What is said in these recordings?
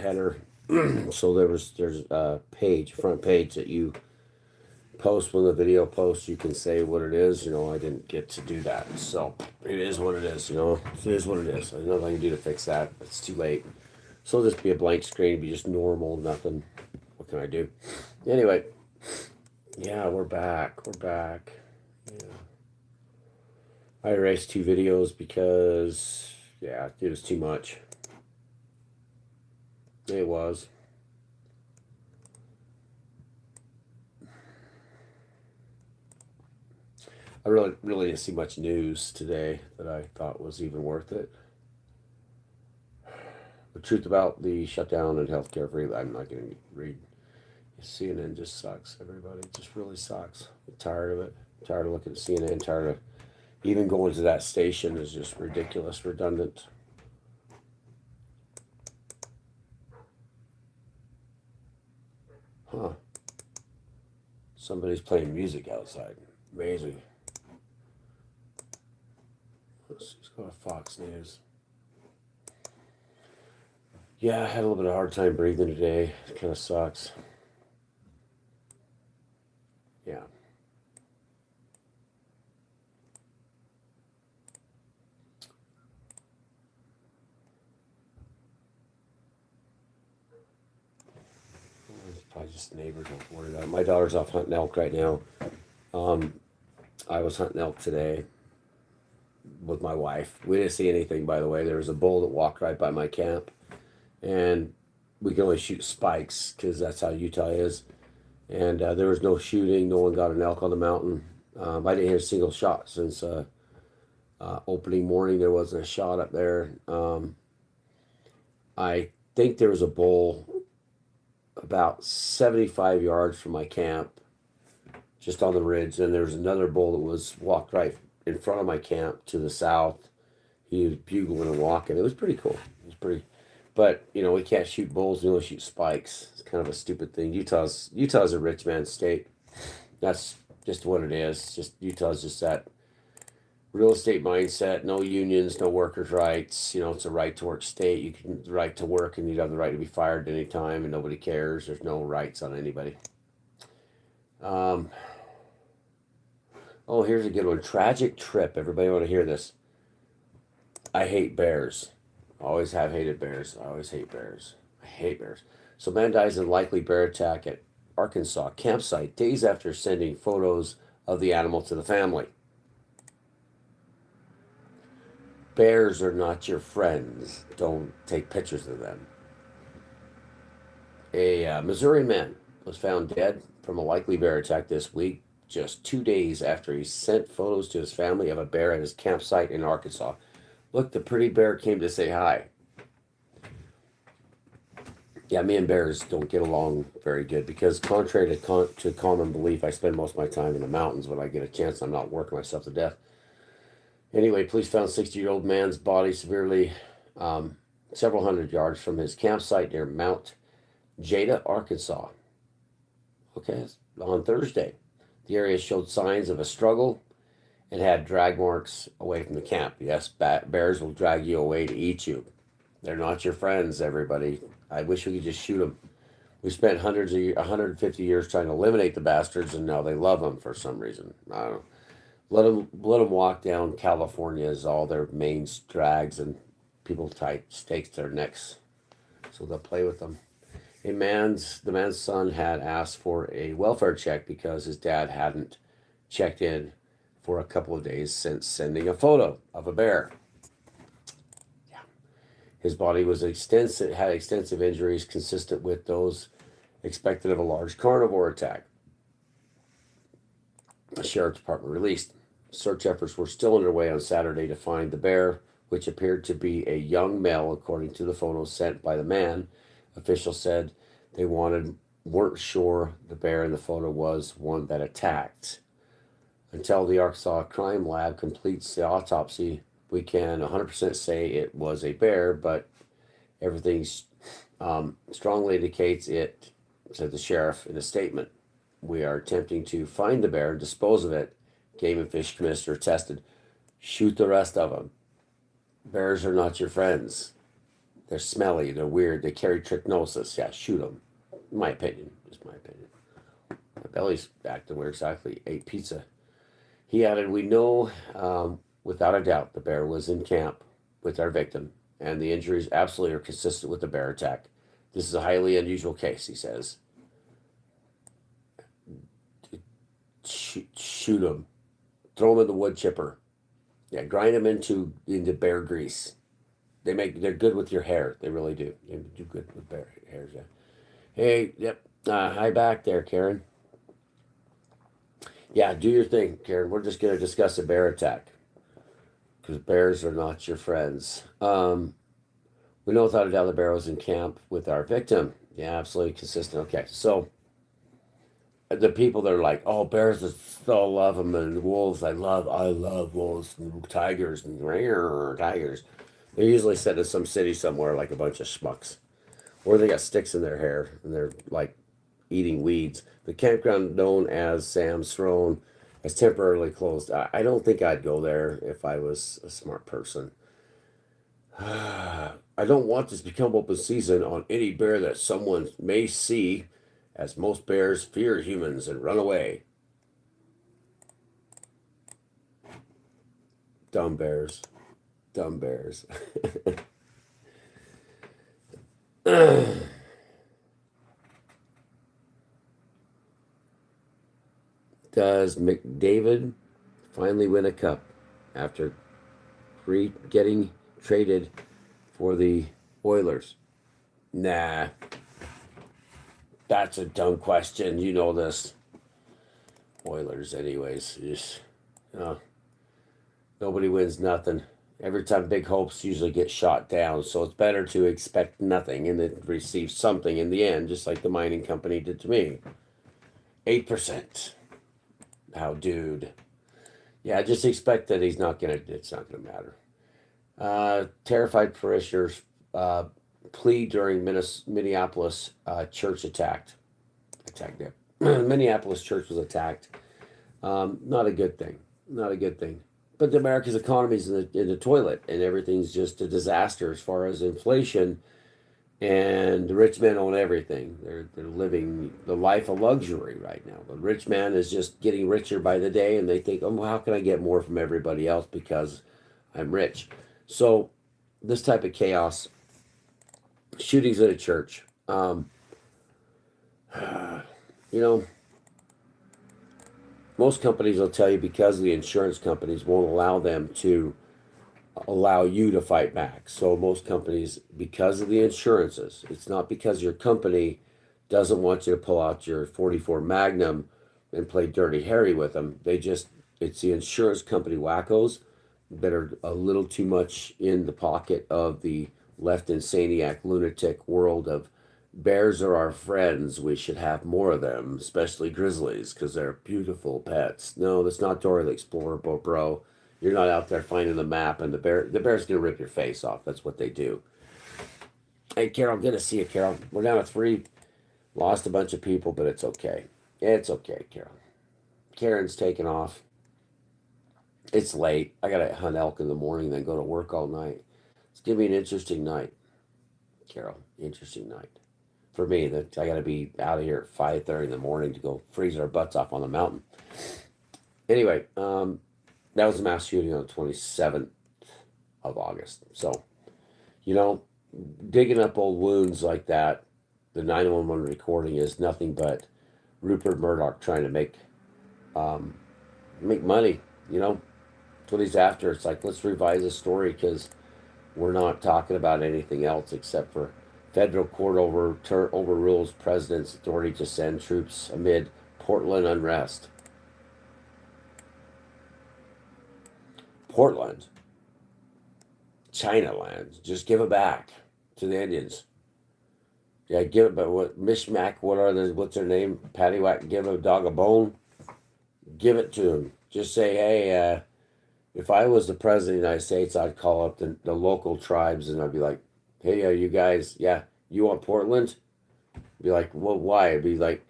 header. So there's a page, front page that you post when the video posts. You can say what it is. I didn't get to do that, so it is what it is. It is what it is. There's nothing I can do to fix that. It's too late. So it'll just be a blank screen, be just normal, nothing. What can I do? Anyway, yeah, we're back. We're back. Yeah. I erased 2 videos because, yeah, it was too much. It was. I really didn't see much news today that I thought was even worth it. The truth about the shutdown and healthcare free, I'm not going to read. CNN just sucks, everybody. It just really sucks. I'm tired of it. I'm tired of looking at CNN. Tired of even going to that station is just ridiculous, redundant. Huh. Somebody's playing music outside. Amazing. Let's go to Fox News. Yeah, I had a little bit of a hard time breathing today. It kind of sucks. Yeah. It's probably just neighbors don't worry about it. My daughter's off hunting elk right now. I was hunting elk today with my wife. We didn't see anything, by the way. There was a bull that walked right by my camp, and we can only shoot spikes because that's how Utah is. And there was no shooting. No one got an elk on the mountain. I didn't hear a single shot since opening morning. There wasn't a shot up there. I think there was a bull about 75 yards from my camp, just on the ridge. And there was another bull that was walked right in front of my camp to the south. He was bugling and walking. It was pretty cool. It was pretty, but we can't shoot bulls. We only shoot spikes. It's kind of a stupid thing. Utah's a rich man's state. That's just what it is. Just Utah's just that real estate mindset. No unions, no workers' rights. It's a right to work state. You can right to work, and you have the right to be fired at any time, and nobody cares. There's no rights on anybody. Oh, here's a good one. Tragic trip. Everybody want to hear this? I hate bears. Always have hated bears. I always hate bears. I hate bears. So man dies in likely bear attack at Arkansas campsite days after sending photos of the animal to the family. Bears are not your friends. Don't take pictures of them. A Missouri man was found dead from a likely bear attack this week, just 2 days after he sent photos to his family of a bear at his campsite in Arkansas. Look, the pretty bear came to say hi. Yeah, me and bears don't get along very good because, contrary to common belief, I spend most of my time in the mountains when I get a chance. I'm not working myself to death. Anyway, police found 60-year-old man's body severely several hundred yards from his campsite near Mount Jada, Arkansas. Okay, on Thursday. The area showed signs of a struggle and had drag marks away from the camp. Yes, bears will drag you away to eat you. They're not your friends, everybody. I wish we could just shoot them. We spent 150 years trying to eliminate the bastards, and now they love them for some reason. I don't know. Let them walk down California as all their main drags, and people tie stakes to their necks, so they'll play with them. The man's son had asked for a welfare check because his dad hadn't checked in for a couple of days since sending a photo of a bear. Yeah. His body had extensive injuries consistent with those expected of a large carnivore attack. The sheriff's department released. Search efforts were still underway on Saturday to find the bear, which appeared to be a young male, according to the photos sent by the man. Officials said they weren't sure the bear in the photo was one that attacked. Until the Arkansas Crime Lab completes the autopsy, we can 100% say it was a bear, but everything strongly indicates it, said the sheriff in a statement. We are attempting to find the bear and dispose of it. Game and Fish Commissioner tested. Shoot the rest of them. Bears are not your friends. They're smelly. They're weird. They carry trichinosis. Yeah, shoot them. In my opinion. Just my opinion. My belly's acting weird. Exactly. Ate pizza. He added, we know without a doubt the bear was in camp with our victim, and the injuries absolutely are consistent with the bear attack. This is a highly unusual case, he says. Shoot him. Throw him in the wood chipper. Yeah, grind them into bear grease. They're good with your hair. They really do. They do good with bear hairs. Yeah. Hey, yep. Hi back there, Karen. Yeah, do your thing, Karen. We're just gonna discuss a bear attack because bears are not your friends. We know without a doubt the bear was in camp with our victim. Yeah, absolutely consistent. Okay, so the people that are like, oh, bears, I still love them, and wolves, I love wolves, and tigers, and tigers. They're usually set in some city somewhere like a bunch of schmucks, or they got sticks in their hair and they're like eating weeds. The campground known as Sam's Throne has temporarily closed. I don't think I'd go there if I was a smart person. I don't want this to become open season on any bear that someone may see, as most bears fear humans and run away. Dumb bears. Dumb bears. Does McDavid finally win a cup after getting traded for the Oilers? Nah, that's a dumb question. You know this. Oilers, anyways. Just, nobody wins nothing. Every time big hopes usually get shot down, so it's better to expect nothing and then receive something in the end, just like the mining company did to me. 8%. How, dude? Yeah, just expect that it's not gonna matter. Terrified parishioners plea during Minneapolis church attacked. Attacked there. Minneapolis church was attacked. Not a good thing. Not a good thing. But America's economy is in the toilet, and everything's just a disaster as far as inflation. And the rich men own everything. They're living the life of luxury right now. The rich man is just getting richer by the day, and they think, oh, well, how can I get more from everybody else because I'm rich? So this type of chaos, shootings at a church, you know, most companies will tell you because the insurance companies won't allow them to allow you to fight back. So most companies, because of the insurances, it's not because your company doesn't want you to pull out your 44 Magnum and play Dirty Harry with them. It's the insurance company wackos that are a little too much in the pocket of the left insaniac lunatic world of bears are our friends. We should have more of them, especially grizzlies, because they're beautiful pets. No, that's not Dora the Explorer, bro. You're not out there finding the map, and the bear's gonna rip your face off. That's what they do. Hey, Carol, good to see you, Carol. We're down to 3. Lost a bunch of people, but it's okay. It's okay, Carol. Karen's taking off. It's late. I gotta hunt elk in the morning, then go to work all night. It's gonna be an interesting night, Carol. Interesting night. For me, that I gotta be out of here at 5:30 in the morning to go freeze our butts off on the mountain. Anyway, that was a mass shooting on the 27th of August. So, digging up old wounds like that, the 911 recording is nothing but Rupert Murdoch trying to make money. That's what he's after. It's like, let's revise the story because we're not talking about anything else except for federal court overrules president's authority to send troops amid Portland unrest. Portland, China land, just give it back to the Indians. Yeah, give it, but what Mishmack? What's their name? Paddywhack. Give a dog a bone. Give it to them. Just say, hey, if I was the president of the United States, I'd call up the local tribes and I'd be like, hey, you guys, yeah, you want Portland? Be like, well, why? I'd be like,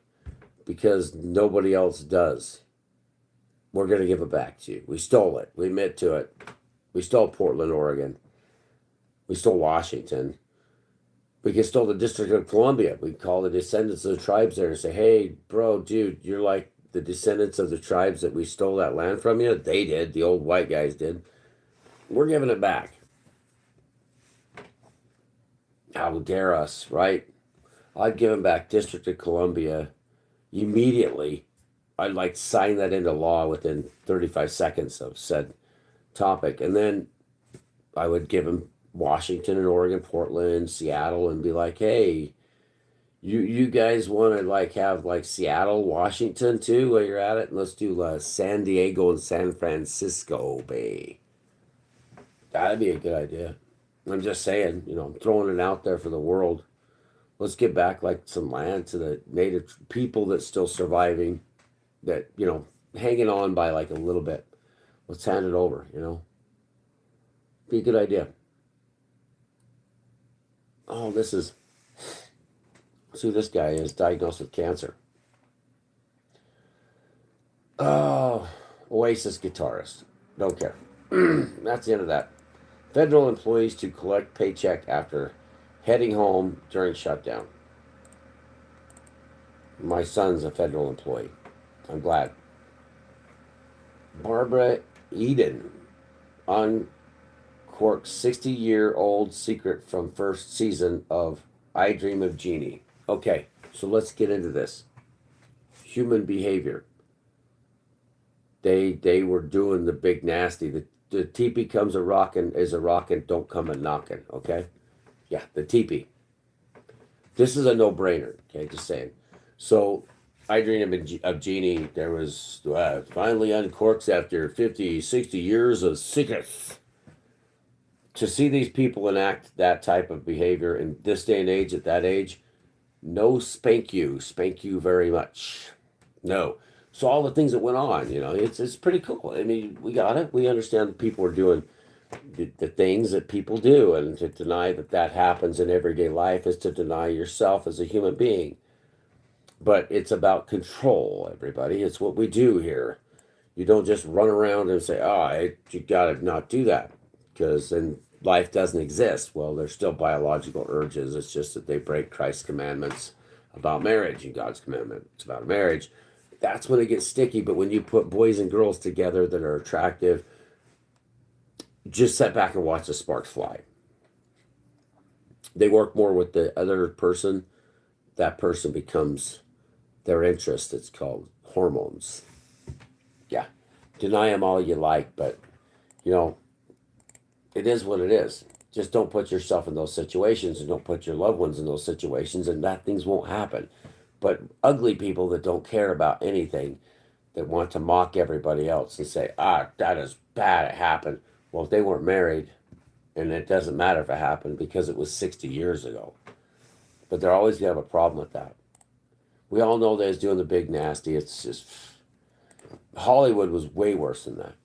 because nobody else does. We're going to give it back to you. We stole it. We admit to it. We stole Portland, Oregon. We stole Washington. We can stole the District of Columbia. We can call the descendants of the tribes there and say, hey, bro, dude, you're like the descendants of the tribes that we stole that land from you. They did. The old white guys did. We're giving it back. How dare us, right? I'd give them back District of Columbia immediately. I'd like sign that into law within 35 seconds of said topic. And then I would give them Washington and Oregon, Portland, Seattle, and be like, hey, you guys want to like have like Seattle, Washington too while you're at it? And let's do San Diego and San Francisco Bay. That'd be a good idea. I'm just saying, I'm throwing it out there for the world. Let's get back like some land to the native people that's still surviving, that, hanging on by like a little bit. Let's hand it over, Be a good idea. Oh, see who this guy is, diagnosed with cancer. Oh, Oasis guitarist. Don't care. That's the end of that. Federal employees to collect paycheck after heading home during shutdown. My son's a federal employee. I'm glad. Barbara Eden uncorks 60-year-old secret from first season of I Dream of Jeannie. Okay, so let's get into this. Human behavior. They were doing the big nasty. The teepee comes a rockin' is a rockin', don't come a knockin', okay? Yeah, the teepee. This is a no-brainer, okay, just saying. So, I Dream of Jeannie, there was finally uncorks after 50, 60 years of secrets. To see these people enact that type of behavior in this day and age, at that age, no spank you very much. No. So all the things that went on, it's pretty cool. I mean, we got it. We understand that people are doing the things that people do, and to deny that happens in everyday life is to deny yourself as a human being. But it's about control, everybody. It's what we do here. You don't just run around and say, you got to not do that, because then life doesn't exist. Well, there's still biological urges. It's just that they break Christ's commandments about marriage and God's commandments about marriage. That's when it gets sticky. But when you put boys and girls together that are attractive, just sit back and watch the sparks fly. They work more with the other person. That person becomes their interest. It's called hormones. Yeah. Deny them all you like, but, it is what it is. Just don't put yourself in those situations, and don't put your loved ones in those situations, and that things won't happen. But ugly people that don't care about anything, that want to mock everybody else and say, that is bad, it happened. Well, if they weren't married, and it doesn't matter if it happened because it was 60 years ago. But they're always going to have a problem with that. We all know that it's doing the big nasty. It's just, Hollywood was way worse than that.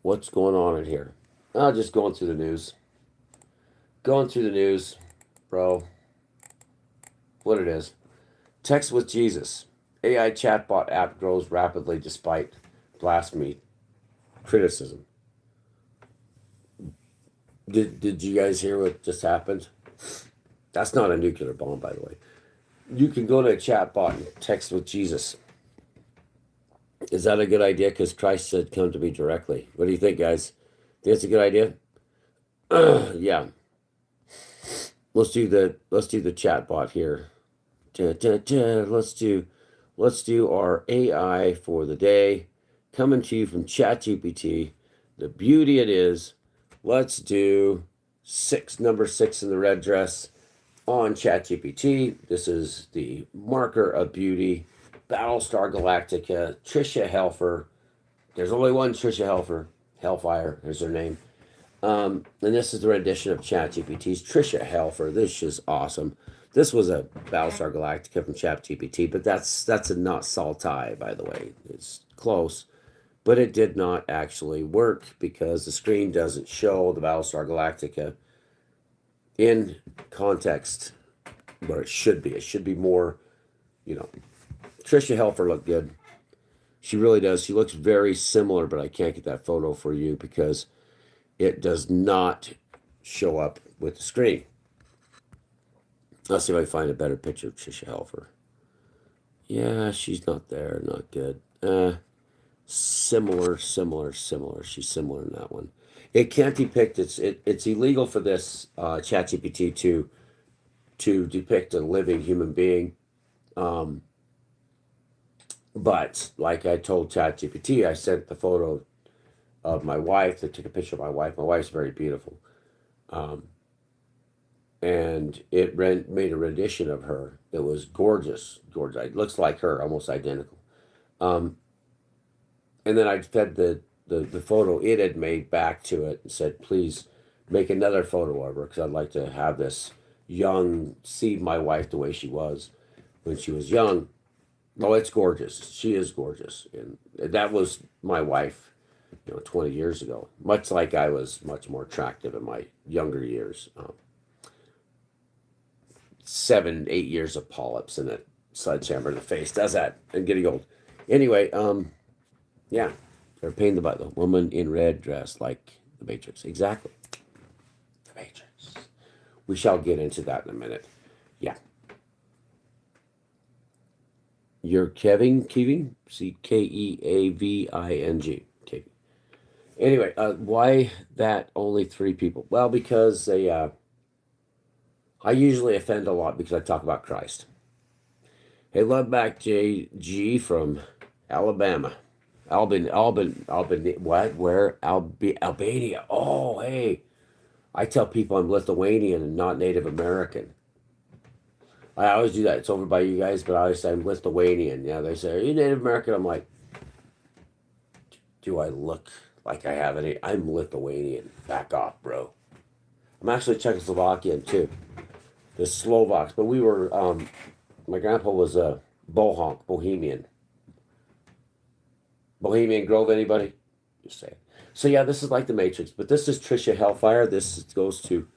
What's going on in here? Just going through the news. Going through the news, bro. What it is. Text with Jesus. AI chatbot app grows rapidly despite blasphemy criticism. Did you guys hear what just happened? That's not a nuclear bomb, by the way. You can go to a chatbot and text with Jesus. Is that a good idea? Because Christ said, come to me directly. What do you think, guys? Think it's a good idea? Yeah. Let's do the chat bot here. Let's do our AI for the day. Coming to you from ChatGPT. The beauty it is. Let's do number 6 in the red dress on ChatGPT. This is the marker of beauty. Battlestar Galactica, Trisha Helfer. There's only one Trisha Helfer. Hellfire is her name. And this is the rendition of ChatGPT's Trisha Helfer. This is awesome. This was a Battlestar Galactica from ChatGPT, but that's a not saltai, by the way. It's close, but it did not actually work because the screen doesn't show the Battlestar Galactica in context where it should be. It should be more, Trisha Helfer looked good. She really does. She looks very similar, but I can't get that photo for you because it does not show up with the screen. Let's see if I find a better picture of Trisha Helfer. Yeah, she's not there. Not good. Similar. She's similar in that one. It can't depict. It's illegal for this ChatGPT to depict a living human being. Um, but like I told ChatGPT, I sent the photo of my wife. They took a picture of my wife. My wife's very beautiful. Um, and it made a rendition of her. It was gorgeous, gorgeous. It looks like her, almost identical. Um, and then I fed the photo it had made back to it and said, please make another photo of her because I'd like to have this young, see my wife the way she was when she was young. Oh, it's gorgeous. She is gorgeous. And that was my wife, 20 years ago. Much like I was much more attractive in my younger years. 7, 8 years of polyps and a sledgehammer in the face does that and getting old. Anyway, yeah, they're paying the butt. The woman in red dress like the Matrix. Exactly. The Matrix. We shall get into that in a minute. Yeah. You're Keeving? Keaving. Keving. Anyway, why that only 3 people? Well, because they, I usually offend a lot because I talk about Christ. Hey, love back JG from Alabama. Albany, what? Where? Albania. Oh, hey. I tell people I'm Lithuanian and not Native American. I always do that. It's over by you guys, but I always say I'm Lithuanian. Yeah, they say, are you Native American? I'm like, do I look like I have any? I'm Lithuanian. Back off, bro. I'm actually Czechoslovakian, too. The Slovaks. But we were, my grandpa was a Bohemian. Bohemian Grove, anybody? Just saying. So yeah, this is like the Matrix, but this is Trisha Hellfire. This goes to.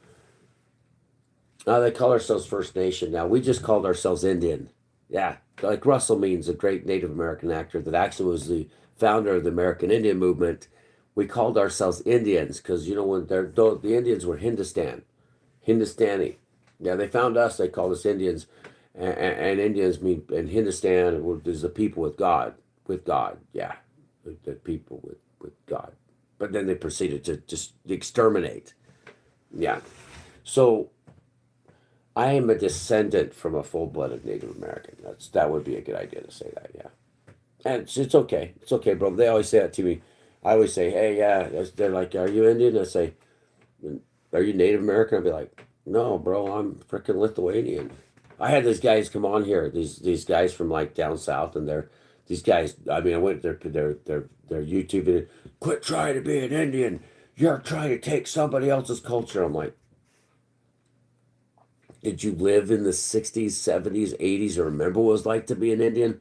They call ourselves First Nation now. We just called ourselves Indian. Yeah, like Russell Means, a great Native American actor that actually was the founder of the American Indian movement. We called ourselves Indians because when the Indians were Hindustani. Yeah, they found us. They called us Indians, and Indians mean and Hindustan is the people with God. With God, yeah, the people with God. But then they proceeded to just exterminate. Yeah. So I am a descendant from a full-blooded Native American. That would be a good idea to say that. Yeah. And it's okay. It's okay, bro. They always say that to me. I always say, hey, yeah. They're like, are you Indian? I say, are you Native American? I'd be like, no, bro. I'm freaking Lithuanian. I had these guys come on here. These guys from like down south, and these guys. I mean, I went their YouTube video. Quit trying to be an Indian. You're trying to take somebody else's culture. I'm like, did you live in the 60s, 70s, 80s, or remember what it was like to be an Indian?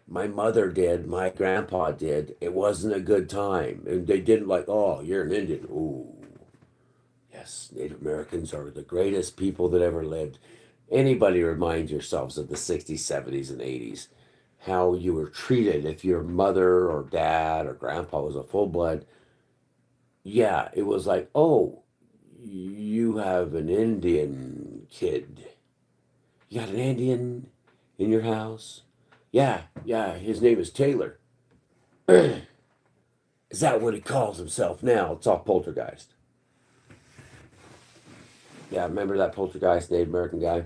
My mother did. My grandpa did. It wasn't a good time. And they didn't like, oh, you're an Indian. Ooh. Yes, Native Americans are the greatest people that ever lived. Anybody remind yourselves of the 60s, 70s, and 80s, how you were treated if your mother or dad or grandpa was a full blood. Yeah, it was like, oh, you have an Indian kid. You got an Indian in your house? Yeah, his name is Taylor. Is that what he calls himself now? It's all poltergeist. Yeah, remember that poltergeist Native American guy?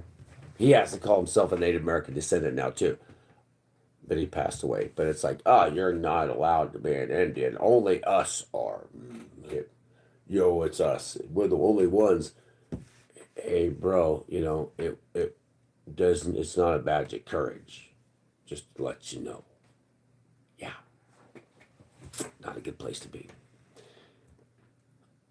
He has to call himself a Native American descendant now, too. But he passed away. But it's like, oh, you're not allowed to be an Indian. Only us are. Yo, it's us. We're the only ones. Hey, bro, it doesn't, it's not a badge of courage. Just to let you know. Yeah. Not a good place to be.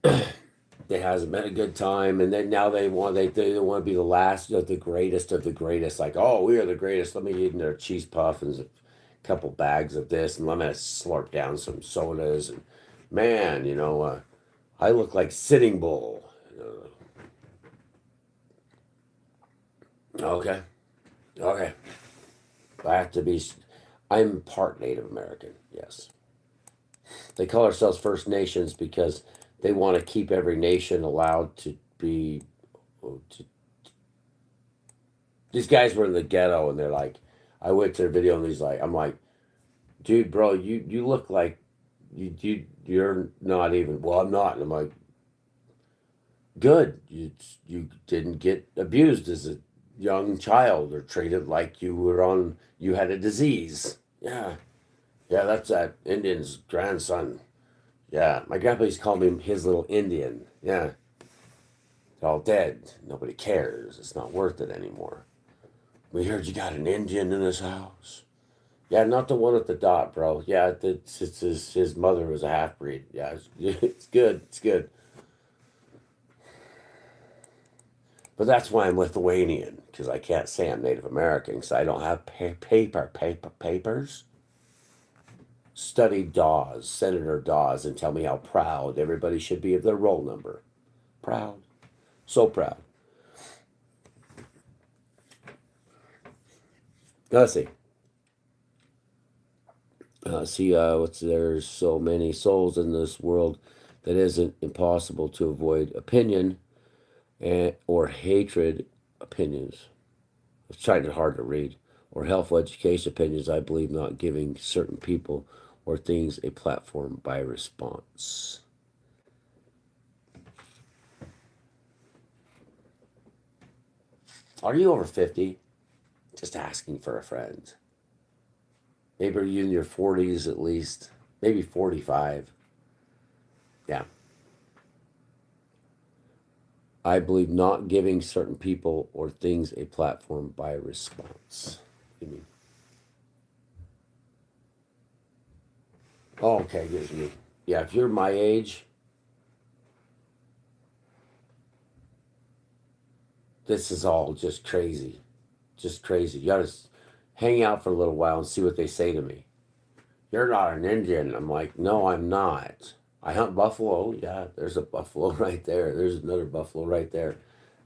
It hasn't been a good time, and then now they want to be the last of the greatest of the greatest. Like, oh, we are the greatest. Let me eat their cheese puff and a couple bags of this, and let me slurp down some sodas. And man, I look like Sitting Bull. Okay, okay. I have to be. I'm part Native American. Yes, they call ourselves First Nations because they want to keep every nation allowed to be. These guys were in the ghetto, and they're like, I went to their video, and he's like, I'm like, dude, bro, you look like you're not even. Well, I'm not. And I'm like, good. You didn't get abused as a young child or treated like you had a disease. Yeah, yeah, that's that Indian's grandson. Yeah, my grandpa used to call me his little Indian. Yeah, it's all dead. Nobody cares. It's not worth it anymore. We heard you got an Indian in this house. Yeah, not the one at the dot, bro. Yeah, it's his mother was a half breed. Yeah, it's good. It's good. But that's why I'm Lithuanian, because I can't say I'm Native American, because I don't have papers. Study Dawes, Senator Dawes, and tell me how proud everybody should be of their roll number. Proud. So proud. Let's see. There's so many souls in this world that isn't impossible to avoid opinion or hatred opinions. It's trying it hard to read. Or helpful education opinions, I believe not giving certain people or things a platform by response. Are you over 50? Just asking for a friend. Maybe are you in your 40s at least? Maybe 45. Yeah. I believe not giving certain people or things a platform by response. What do you mean? Oh, okay, gives me. Yeah, if you're my age, this is all just crazy. Just crazy. You gotta hang out for a little while and see what they say to me. You're not an Indian. I'm like, no, I'm not. I hunt buffalo. Yeah, there's a buffalo right there. There's another buffalo right there.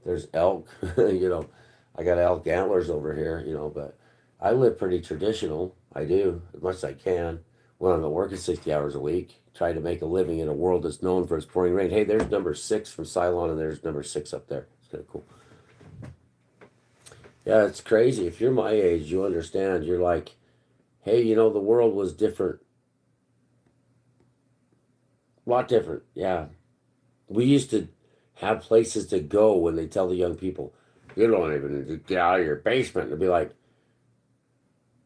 There's elk. I got elk antlers over here, but I live pretty traditional. I do, as much as I can. When I'm not working 60 hours a week, try to make a living in a world that's known for its pouring rain. Hey, there's number 6 from Cylon, and there's number 6 up there. It's kind of cool. Yeah, it's crazy. If you're my age, you understand. You're like, hey, the world was different. A lot different. Yeah. We used to have places to go when they tell the young people, you don't even need to get out of your basement. And be like,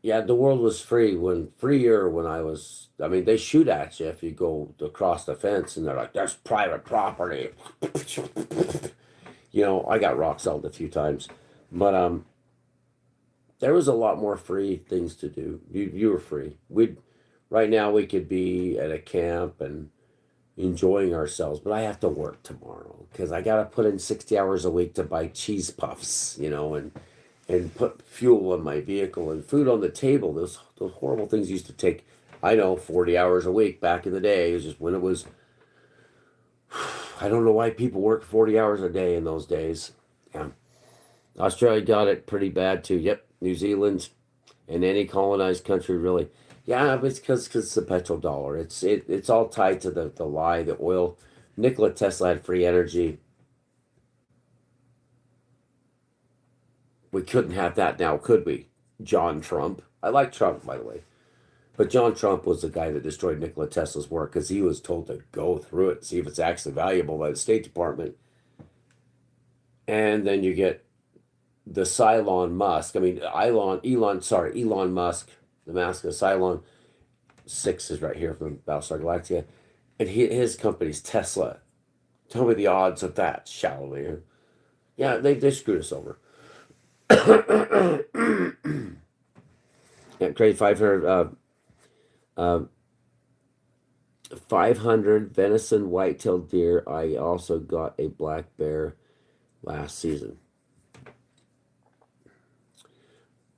yeah, the world was freer when they shoot at you if you go across the fence and they're like, that's private property. I got rock solved a few times. But there was a lot more free things to do. You were free. Right now we could be at a camp and enjoying ourselves, but I have to work tomorrow because I got to put in 60 hours a week to buy cheese puffs, and put fuel in my vehicle and food on the table. Those horrible things used to take, I know, 40 hours a week back in the day. It was just when it was, I don't know why people worked 40 hours a day in those days. Yeah. Australia got it pretty bad too. Yep. New Zealand and any colonized country really. Yeah, but it's because it's the petrodollar. It's all tied to the lie, the oil. Nikola Tesla had free energy. We couldn't have that now, could we? John Trump. I like Trump, by the way. But John Trump was the guy that destroyed Nikola Tesla's work because he was told to go through it, see if it's actually valuable by the State Department. And then you get the Elon Musk. Elon Musk, the mask of Cylon 6 is right here from Battlestar Galactica. And his company's Tesla. Tell me the odds of that, shallowly. Yeah, they screwed us over. Yeah, great 500 venison white-tailed deer. I also got a black bear last season.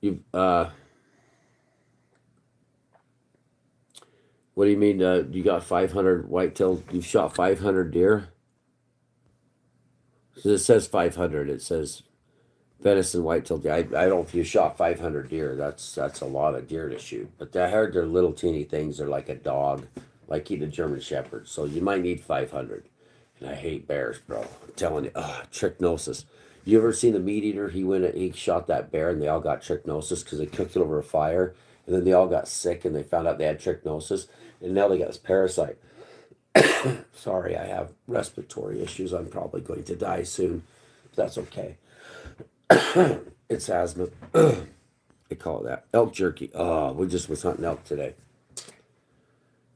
You've what do you mean? You got 500 white-tailed? You've shot 500 deer? So it says 500. It says venison white-tailed deer. I don't know if you shot 500 deer. That's a lot of deer to shoot. But I heard they're little teeny things. They're like a dog, like eating a German Shepherd. So you might need 500. If I hate bears, bro. I'm telling you. Trichnosis. You ever seen the meat eater? He shot that bear and they all got trichnosis because they cooked it over a fire. And then they all got sick and they found out they had trichnosis. And now they got this parasite. Sorry, I have respiratory issues. I'm probably going to die soon. That's okay. It's asthma. They call it that. Elk jerky. Oh, we just was hunting elk today.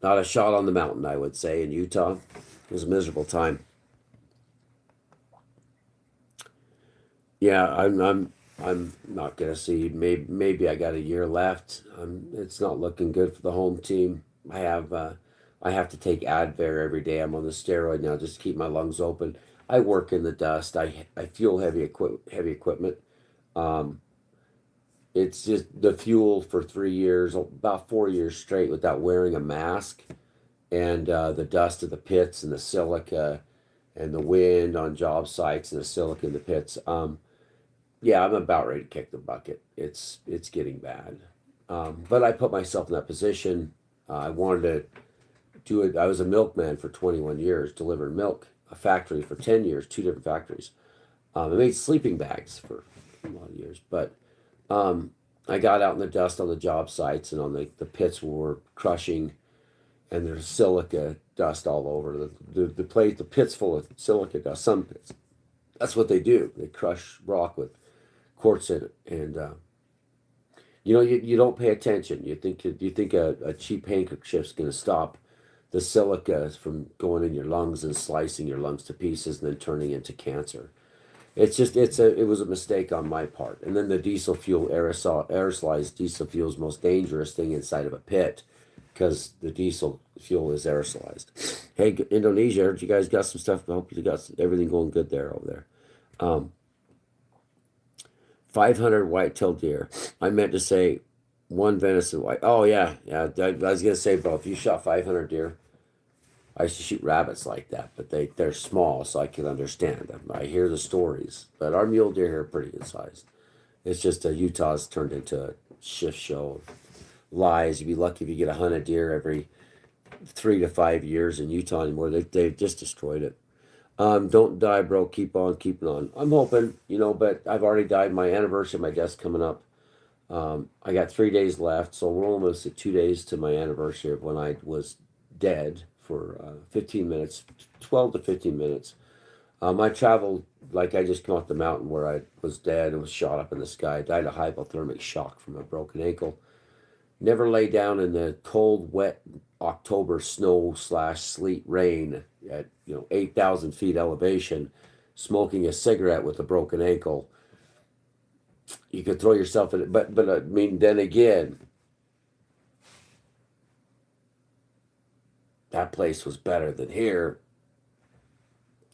Not a shot on the mountain, I would say, in Utah. It was a miserable time. Yeah, I'm not gonna see. Maybe I got a year left. It's not looking good for the home team. I have to take Advair every day. I'm on the steroid now just to keep my lungs open. I work in the dust. I fuel heavy equipment. Um, it's just the fuel for 3 years, about 4 years straight without wearing a mask, and the dust of the pits and the silica and the wind on job sites and the silica in the pits. Yeah, I'm about ready to kick the bucket. It's getting bad. But I put myself in that position. I wanted to do it. I was a milkman for 21 years, delivered milk, a factory for 10 years, two different factories. I made sleeping bags for a lot of years, but um, I got out in the dust on the job sites and on the pits where we're crushing, and there's silica dust all over the pits full of silica dust. Some pits. That's what they do. They crush rock with quartz in it, and you don't pay attention. You think a cheap handkerchief's going to stop the silica from going in your lungs and slicing your lungs to pieces and then turning into cancer. It was a mistake on my part. And then the diesel fuel aerosolized diesel fuel is the most dangerous thing inside of a pit because the diesel fuel is aerosolized. Hey, Indonesia, I heard you guys got some stuff. I hope you got everything going good there over there. Um, 500 white-tailed deer. I meant to say one venison white. Oh yeah, yeah. I was gonna say, bro, if you shot 500 deer, I used to shoot rabbits like that, but they're small, so I can understand them. I hear the stories, but our mule deer here are pretty good sized. It's just Utah's turned into a shift show of lies. You'd be lucky if you get 100 deer every 3 to 5 years in Utah anymore. They've just destroyed it. Don't die, bro. Keep on keeping on. I'm hoping, but I've already died. My anniversary of my death's coming up. I got 3 days left, so we're almost at 2 days to my anniversary of when I was dead for 15 minutes, 12 to 15 minutes. I traveled like I just came off the mountain where I was dead and was shot up in the sky. Died of hypothermic shock from a broken ankle. Never lay down in the cold, wet October snow slash sleet rain at 8,000 feet elevation, smoking a cigarette with a broken ankle. You could throw yourself in it, but I mean, then again, that place was better than here.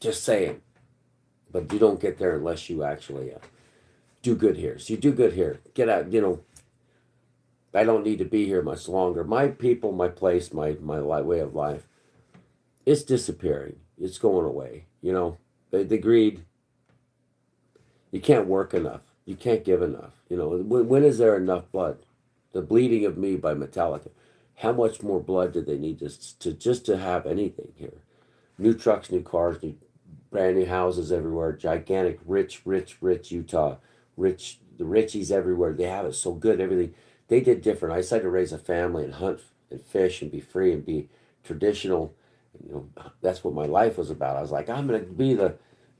Just saying. But you don't get there unless you actually do good here. So you do good here. Get out. I don't need to be here much longer. My people, my place, my way of life, it's disappearing. It's going away. The greed. You can't work enough. You can't give enough. When is there enough blood? The Bleeding of Me by Metallica. How much more blood did they need to have anything here? New trucks, new cars, brand new houses everywhere. Gigantic, rich Utah. The Richies everywhere. They have it so good. Everything they did different. I decided to raise a family and hunt and fish and be free and be traditional. That's what my life was about. I was like, I'm gonna be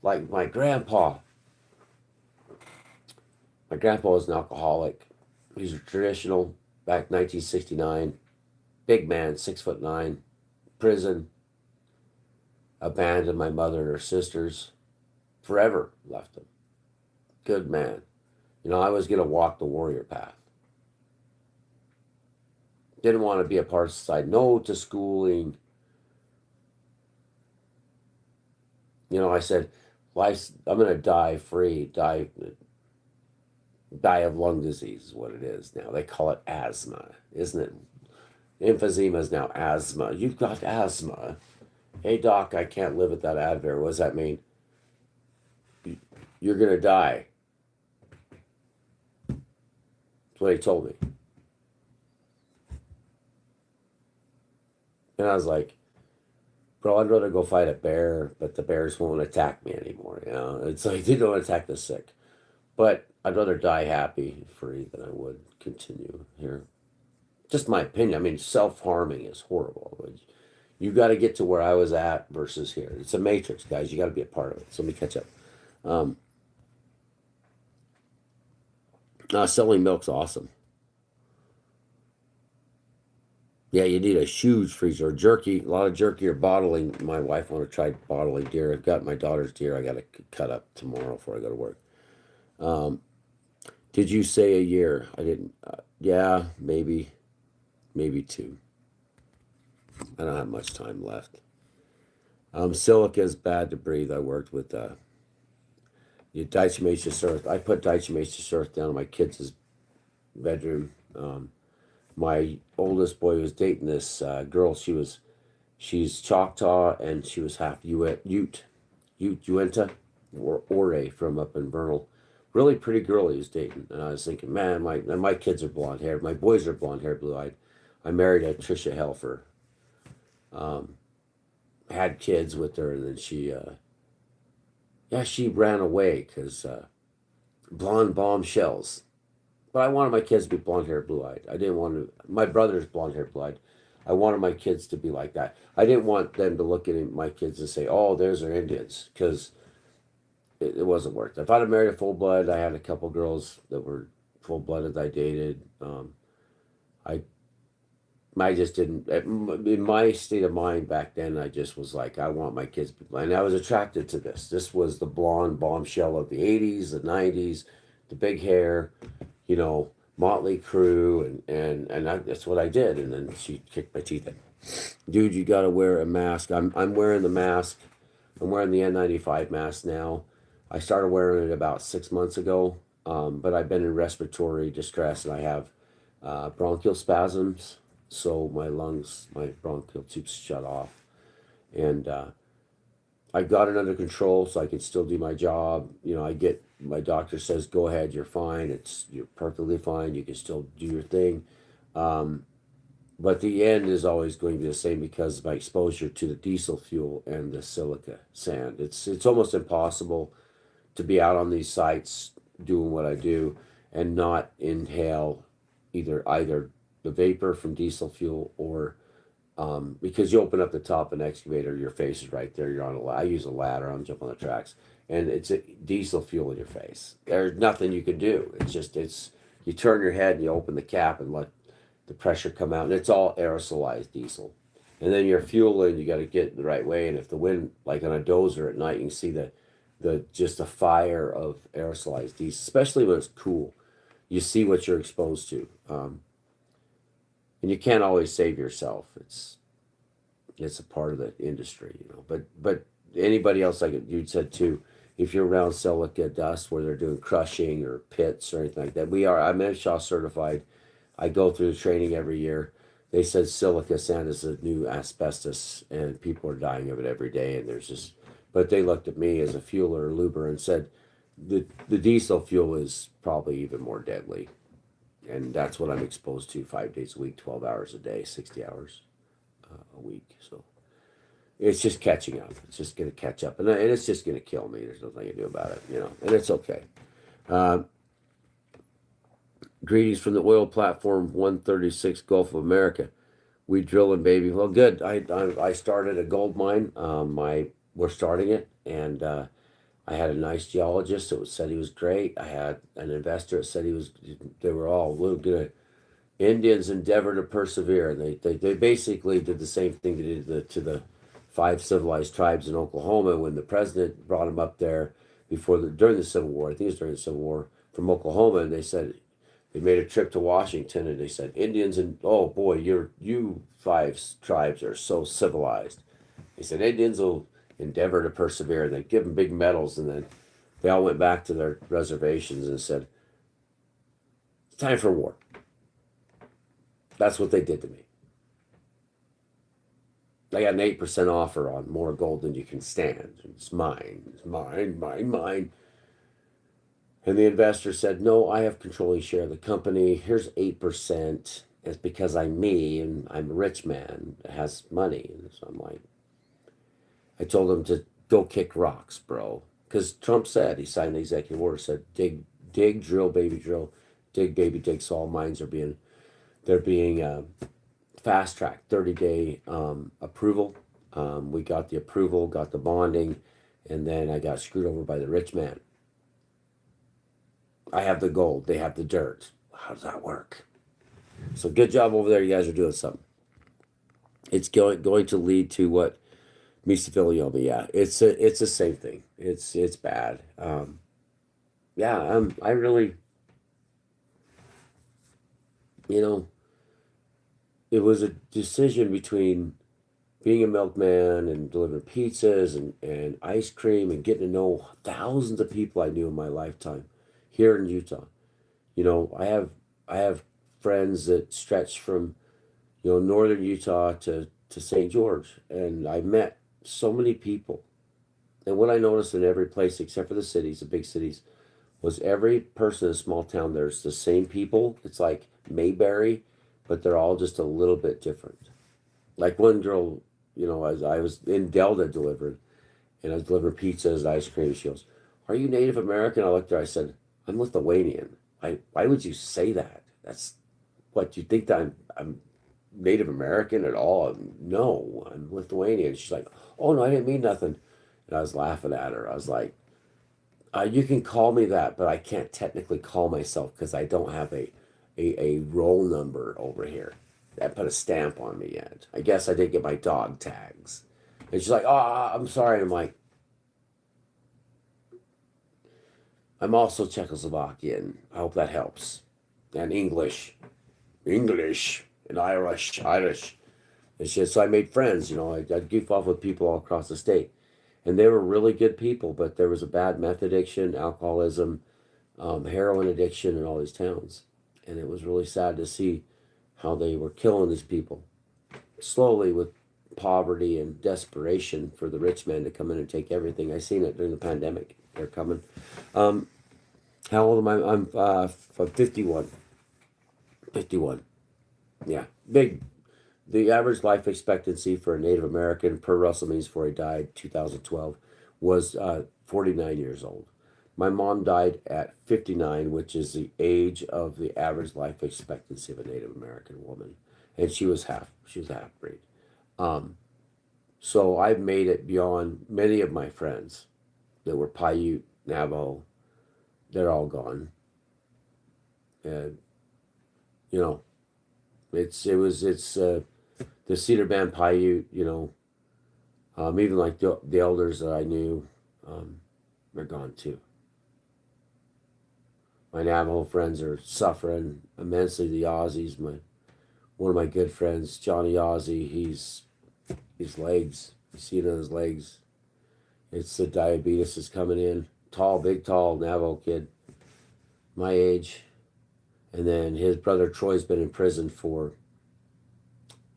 like my grandpa. My grandpa was an alcoholic. He's a traditional. Back 1969, big man, 6'9", prison. Abandoned my mother and her sisters. Forever left them. Good man. I was gonna walk the warrior path. Didn't want to be a part of society. No to schooling. I said, I'm gonna die free. Die of lung disease is what it is now. They call it asthma, isn't it? Emphysema is now asthma. You've got asthma. Hey doc, I can't live with that Advair. What does that mean? You're gonna die. That's what he told me. And I was like, bro, I'd rather go fight a bear, but the bears won't attack me anymore. You know, it's like they don't attack the sick. But I'd rather die happy, free, than I would continue here. Just my opinion. I mean, self-harming is horrible. You got to get to where I was at versus here. It's a matrix, guys. You got to be a part of it. So let me catch up. Um, Selling milk's awesome. Yeah, you need a huge freezer. Jerky, a lot of jerky or bottling. My wife want to try bottling deer. I've got my daughter's deer. I got to cut up tomorrow before I go to work. Um, did you say a year? I didn't. Yeah, maybe two. I don't have much time left. Silica is bad to breathe. I worked with diatomaceous earth. I put diatomaceous earth down in my kids' bedroom. My oldest boy was dating this girl. She's Choctaw and she was half Uinta or Ore from up in Vernal. Really pretty girl he was dating. And I was thinking, man, my kids are blonde haired. My boys are blonde haired, blue eyed. I married a Trisha Helfer. Um, had kids with her, and then she ran away because blonde bombshells. But I wanted my kids to be blonde haired, blue eyed. I didn't want to. My brother's blonde haired, blue eyed. I wanted my kids to be like that. I didn't want them to look at my kids and say, "Oh, there's our Indians," because it wasn't worth it. If I'd have married a full blood, I had a couple girls that were full blooded. I dated. I I just didn't. In my state of mind back then, I just was like, I want my kids, and I was attracted to this. This was the blonde bombshell of the '80s, the '90s, the big hair, you know, Motley Crue, that's what I did. And then she kicked my teeth in. Dude, you got to wear a mask. I'm wearing the mask. I'm wearing the N95 mask now. I started wearing it about 6 months ago, but I've been in respiratory distress and I have bronchial spasms. So my lungs, my bronchial tubes shut off. And I got it under control so I can still do my job. You know, my doctor says, go ahead, you're fine. You're perfectly fine. You can still do your thing. Um, but the end is always going to be the same because of my exposure to the diesel fuel and the silica sand. It's almost impossible to be out on these sites doing what I do and not inhale either the vapor from diesel fuel or because you open up the top of an excavator, your face is right there. You're on a ladder. I use a ladder. I'm jumping on the tracks, and it's a diesel fuel in your face. There's nothing you can do. It's you turn your head and you open the cap and let the pressure come out, and it's all aerosolized diesel. And then you're fueling. You got to get it the right way. And if the wind, like on a dozer at night, you can see the just the fire of aerosolized diesel, especially when it's cool. You see what you're exposed to. And you can't always save yourself. It's a part of the industry, you know. But anybody else, like you said too, if you're around silica dust where they're doing crushing or pits or anything like that, I'm MSHA certified. I go through the training every year. They said silica sand is the new asbestos, and people are dying of it every day. And but they looked at me as a fueler or luber and said the diesel fuel is probably even more deadly, and that's what I'm exposed to 5 days a week, 12 hours a day, 60 hours a week. So it's just catching up. It's just going to catch up, and it's just going to kill me. There's nothing I can do about it, you know, and it's okay. Uh, Greetings from the oil platform 136 Gulf of America. We drilling, baby. Well, good. I started a gold mine. We're starting it, and I had a nice geologist that said he was great. I had an investor that said he was. They were all good. Indians endeavor to persevere. And they basically did the same thing they did to the 5 civilized tribes in Oklahoma when the president brought them up there during the Civil War. I think it was during the Civil War from Oklahoma, and they said they made a trip to Washington, and they said Indians and oh boy, you 5 tribes are so civilized. They said Indians will endeavor to persevere. They give them big medals, and then they all went back to their reservations and said, "It's time for war." That's what they did to me. I got an 8% offer on more gold than you can stand. It's mine. It's mine, mine, mine. And the investor said, "No, I have controlling share of the company. Here's 8%. It's because I'm me and I'm a rich man that has money." And so I'm like, I told him to go kick rocks, bro. Because Trump said, he signed the executive order, said, dig, drill, baby, drill, dig, baby, dig. So all mines they're being fast tracked, 30-day approval. We got the approval, got the bonding, and then I got screwed over by the rich man. I have the gold, they have the dirt. How does that work? So good job over there. You guys are doing something. It's going to lead to what mesothelioma. Yeah, it's the same thing. It's bad. Yeah, I really, you know, it was a decision between being a milkman and delivering pizzas and ice cream and getting to know thousands of people I knew in my lifetime here in Utah. I have friends that stretch from northern Utah to St. George, and I met so many people. And what I noticed in every place except for the cities, the big cities, was every person in a small town, there's the same people. It's like Mayberry, but they're all just a little bit different. Like one girl, as I was in Delta delivering, and I was delivering pizzas and ice cream. She goes, "Are you Native American?" I looked at her, I said, "I'm Lithuanian." Why would you say that? That's what you think that I'm Native American at all? No, I'm Lithuanian. She's like, "Oh no, I didn't mean nothing." And I was laughing at her. I was like, "You can call me that, but I can't technically call myself because I don't have a roll number over here that put a stamp on me yet. I guess I didn't get my dog tags." And she's like, "Oh, I'm sorry." And I'm like, "I'm also Czechoslovakian. I hope that helps. And English, and Irish." And so I made friends. I'd goof off with people all across the state. And they were really good people, but there was a bad meth addiction, alcoholism, heroin addiction in all these towns. And it was really sad to see how they were killing these people slowly with poverty and desperation for the rich men to come in and take everything. I seen it during the pandemic. They're coming. Um, how old am I? I'm 51. 51. Yeah. Big. The average life expectancy for a Native American per Russell Means before he died, 2012, was 49 years old. My mom died at 59, which is the age of the average life expectancy of a Native American woman, and she was a half breed. Um, so I've made it beyond many of my friends that were Paiute, Navajo. They're all gone, and you know it's the Cedar Band Paiute. Even like the elders that I knew, they're gone too. My Navajo friends are suffering immensely. The Aussies, one of my good friends, Johnny Aussie, his legs. You see it on his legs. It's the diabetes is coming in. Tall, big, tall Navajo kid, my age. And then his brother Troy's been in prison for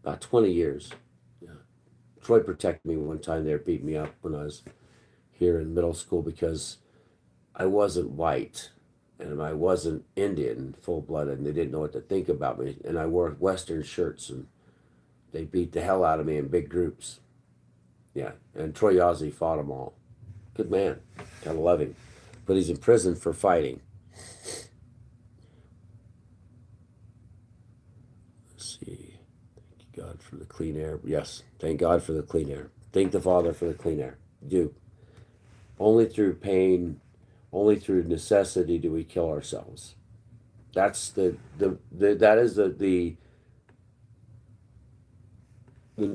about 20 years. Yeah. Troy protected me one time. They were beating me up when I was here in middle school because I wasn't white and I wasn't Indian, full blooded, and they didn't know what to think about me. And I wore Western shirts and they beat the hell out of me in big groups. Yeah. And Troy Yazzie fought them all. Good man. Kind of love him. But he's in prison for fighting. Let's see. Thank God for the clean air. Yes. Thank God for the clean air. Thank the Father for the clean air. Do. Only through pain, only through necessity do we kill ourselves. That's that is the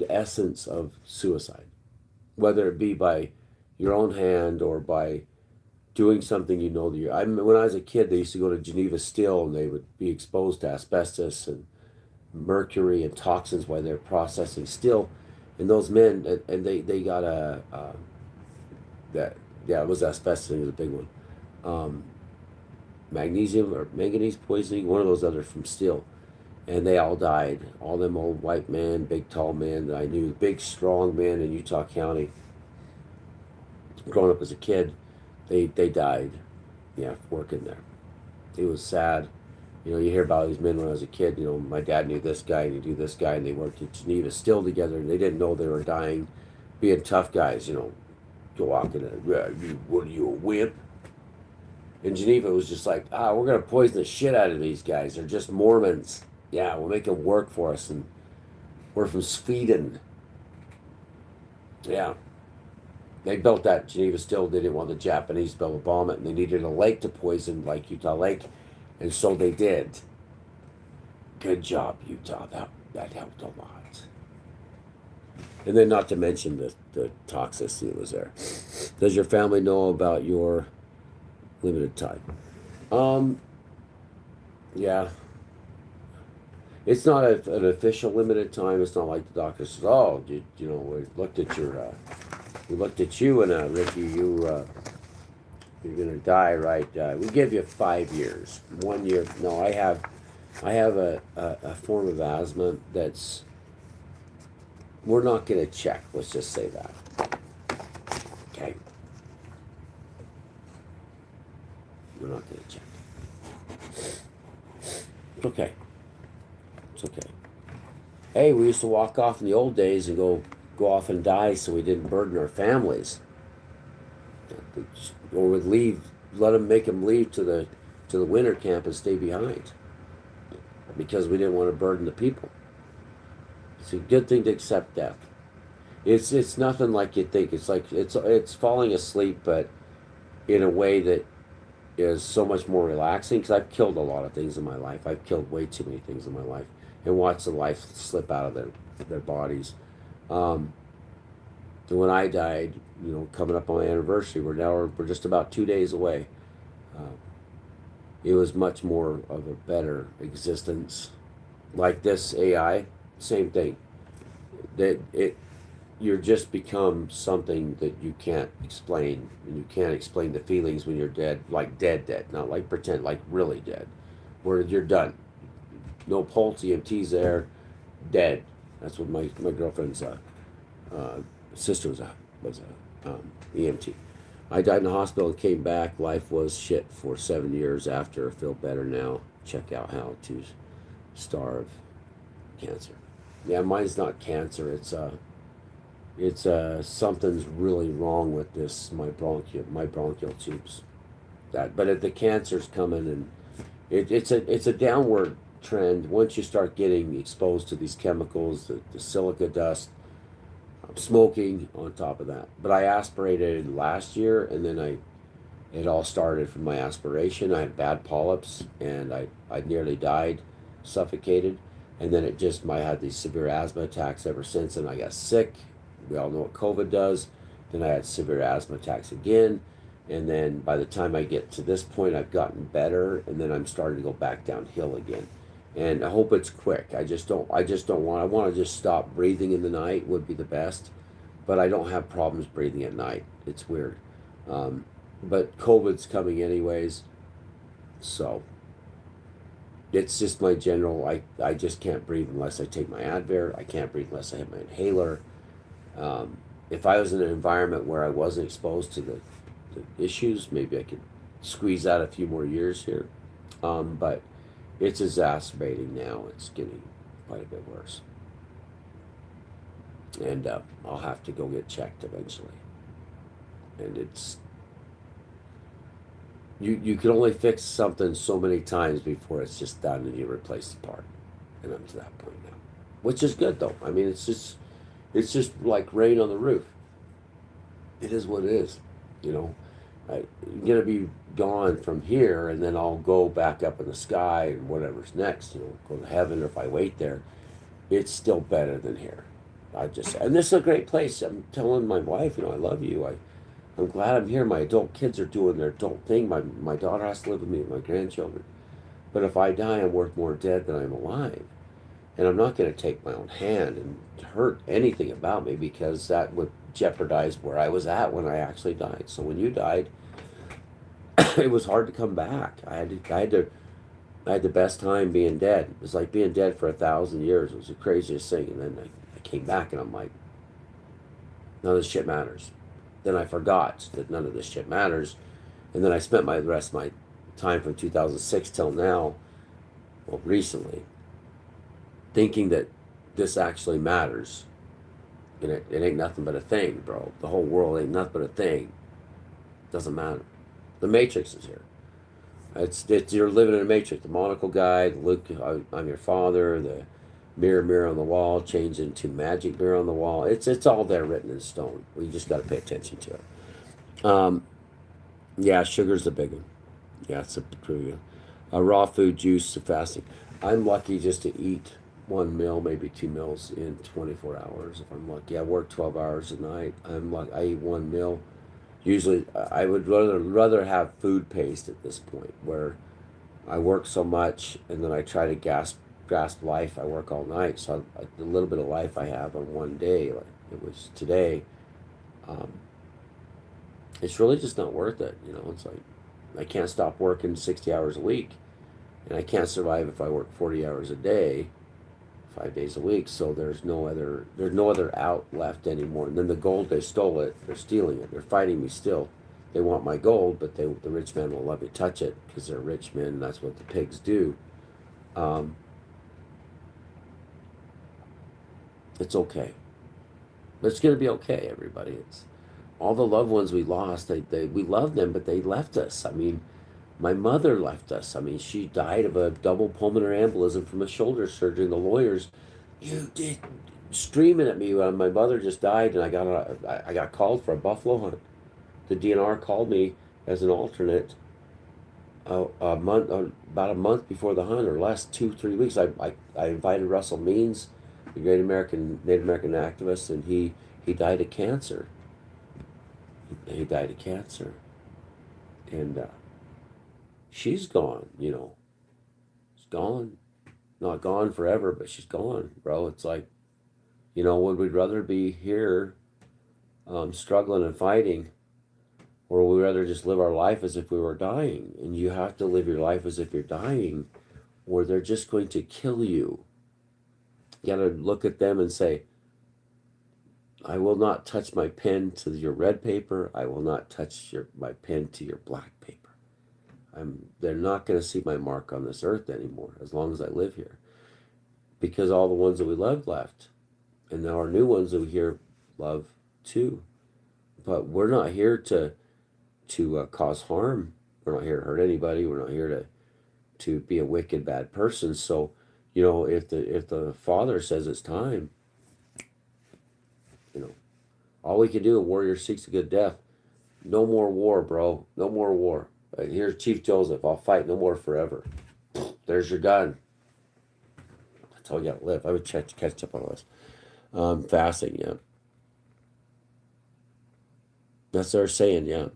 essence of suicide. Whether it be by your own hand or by doing something that you. When I was a kid, they used to go to Geneva Steel and they would be exposed to asbestos and mercury and toxins while they're processing steel. And those men, and they got that, yeah, it was asbestos, it was a big one. Um, Magnesium or manganese poisoning, one of those others from steel. And they all died. All them old white men, big tall men that I knew, big strong men in Utah County. Growing up as a kid, they died. Yeah, working there. It was sad. You hear about these men when I was a kid. My dad knew this guy and he knew this guy, and they worked at Geneva Steel together, and they didn't know they were dying. being tough guys, go walking in, what are you, a wimp? In Geneva, it was just like, we're going to poison the shit out of these guys. They're just Mormons. Yeah, we'll make them work for us. And we're from Sweden. Yeah. They built that Geneva still. They didn't want the Japanese to be able to bomb it. And they needed a lake to poison, like Utah Lake. And so they did. Good job, Utah. That helped a lot. And then not to mention the toxicity that was there. Does your family know about your limited time? Yeah. It's not an official limited time. It's not like the doctor says, "Oh, we looked at we looked at you, and Ricky, you're gonna die, right? We give you 5 years. 1 year. No, I have a form of asthma that's we're not gonna check. Let's just say that. Okay, we're not gonna check. It's okay. It's okay. Hey, we used to walk off in the old days and go off and die so we didn't burden our families. Or would leave, make them leave to the winter camp and stay behind because we didn't want to burden the people. It's a good thing to accept death. It's nothing like you think. It's like it's falling asleep, but in a way that is so much more relaxing. Because I've killed a lot of things in my life. I've killed way too many things in my life, and watched the life slip out of their bodies. And when I died, coming up on my anniversary, we're just about 2 days away. It was much more of a better existence. Like this AI, same thing. You're just become something that you can't explain, and you can't explain the feelings when you're dead, like dead, not like pretend, like really dead, where you're done. No pulse, EMT's there, dead. That's what my girlfriend's sister was EMT. I died in the hospital and came back. Life was shit for 7 years after. I feel better now. Check out how to starve cancer. Yeah, mine's not cancer. It's something's really wrong with my bronchial tubes. But the cancer's coming, and it's a downward trend once you start getting exposed to these chemicals, the silica dust, smoking on top of that. But I aspirated last year, and then it all started from my aspiration. I had bad polyps, and I nearly died, suffocated, and then I had these severe asthma attacks ever since, and I got sick. We all know what COVID does. Then I had severe asthma attacks again, and then by the time I get to this point, I've gotten better, and then I'm starting to go back downhill again. And I hope it's quick. I want to just stop breathing in the night would be the best, but I don't have problems breathing at night. It's weird. But COVID's coming anyways, so it's just my general, I just can't breathe unless I take my Advair. I can't breathe unless I have my inhaler. If I was in an environment where I wasn't exposed to the issues, maybe I could squeeze out a few more years here. But it's exacerbating now. It's getting quite a bit worse. And I'll have to go get checked eventually. And you can only fix something so many times before it's just done and you replace the part. And I'm to that point now. Which is good though. I mean, it's just like rain on the roof. It is what it is. I'm going to be gone from here, and then I'll go back up in the sky and whatever's next, go to heaven, or if I wait there, it's still better than here. And this is a great place. I'm telling my wife, I love you. I'm glad I'm here. My adult kids are doing their adult thing. My daughter has to live with me and my grandchildren. But if I die, I'm worth more dead than I'm alive. And I'm not going to take my own hand and hurt anything about me, because that would jeopardize where I was at when I actually died. So when you died, it was hard to come back. I had the best time being dead. It was like being dead for 1,000 years. It was the craziest thing. And then I came back, and I'm like, none of this shit matters. Then I forgot that none of this shit matters. And then I spent the rest of my time from 2006 till now, recently, thinking that this actually matters. And it ain't nothing but a thing, bro. The whole world ain't nothing but a thing. Doesn't matter. The Matrix is here. It's you're living in a matrix. The monocle guy, Luke, I'm your father. The mirror on the wall, change into magic mirror on the wall. It's all there written in stone. We just got to pay attention to it. Um, yeah, sugar's the big one. Yeah, it's a pretty raw food, juice, fasting. I'm lucky just to eat one meal, maybe two meals in 24 hours. If I'm lucky, I work 12 hours a night. I'm like I eat one meal. Usually, I would rather have food paste at this point, where I work so much and then I try to grasp life. I work all night, so the little bit of life I have on one day, like it was today, um, it's really just not worth it. You know, it's like I can't stop working 60 hours a week, and I can't survive if I work 40 hours a day, 5 days a week. So there's no other out left anymore. And then the gold, they stole it. They're stealing it. They're fighting me still. They want my gold, but the rich man won't let me touch it because they're rich men, and that's what the pigs do. Um, it's okay. It's gonna be okay, everybody. It's all the loved ones we lost. We love them, but they left us. I mean, my mother left us. I mean, she died of a double pulmonary embolism from a shoulder surgery. And the lawyers, you did, screaming at me when my mother just died, and I got called for a buffalo hunt. The DNR called me as an alternate about a month before the hunt, or less, 2 3 weeks. I invited Russell Means, the great Native American activist, and he died of cancer. He died of cancer, and she's gone. You know, she's gone. Not gone forever, but she's gone, bro. It's like, would we rather be here, struggling and fighting, or would we rather just live our life as if we were dying? And you have to live your life as if you're dying, or they're just going to kill you. You got to look at them and say, I will not touch my pen to your red paper. I will not touch my pen to your black paper. They're not going to see my mark on this earth anymore as long as I live here. Because all the ones that we loved left. And now our new ones that we hear love too. But we're not here to cause harm. We're not here to hurt anybody. We're not here to be a wicked, bad person. So, if the Father says it's time, you know, all we can do, a warrior seeks a good death. No more war, bro. No more war. Here's Chief Joseph. I'll fight no more forever. There's your gun. That's how you gotta live. I would catch up on this. Fasting, yeah. That's what they're saying, yeah.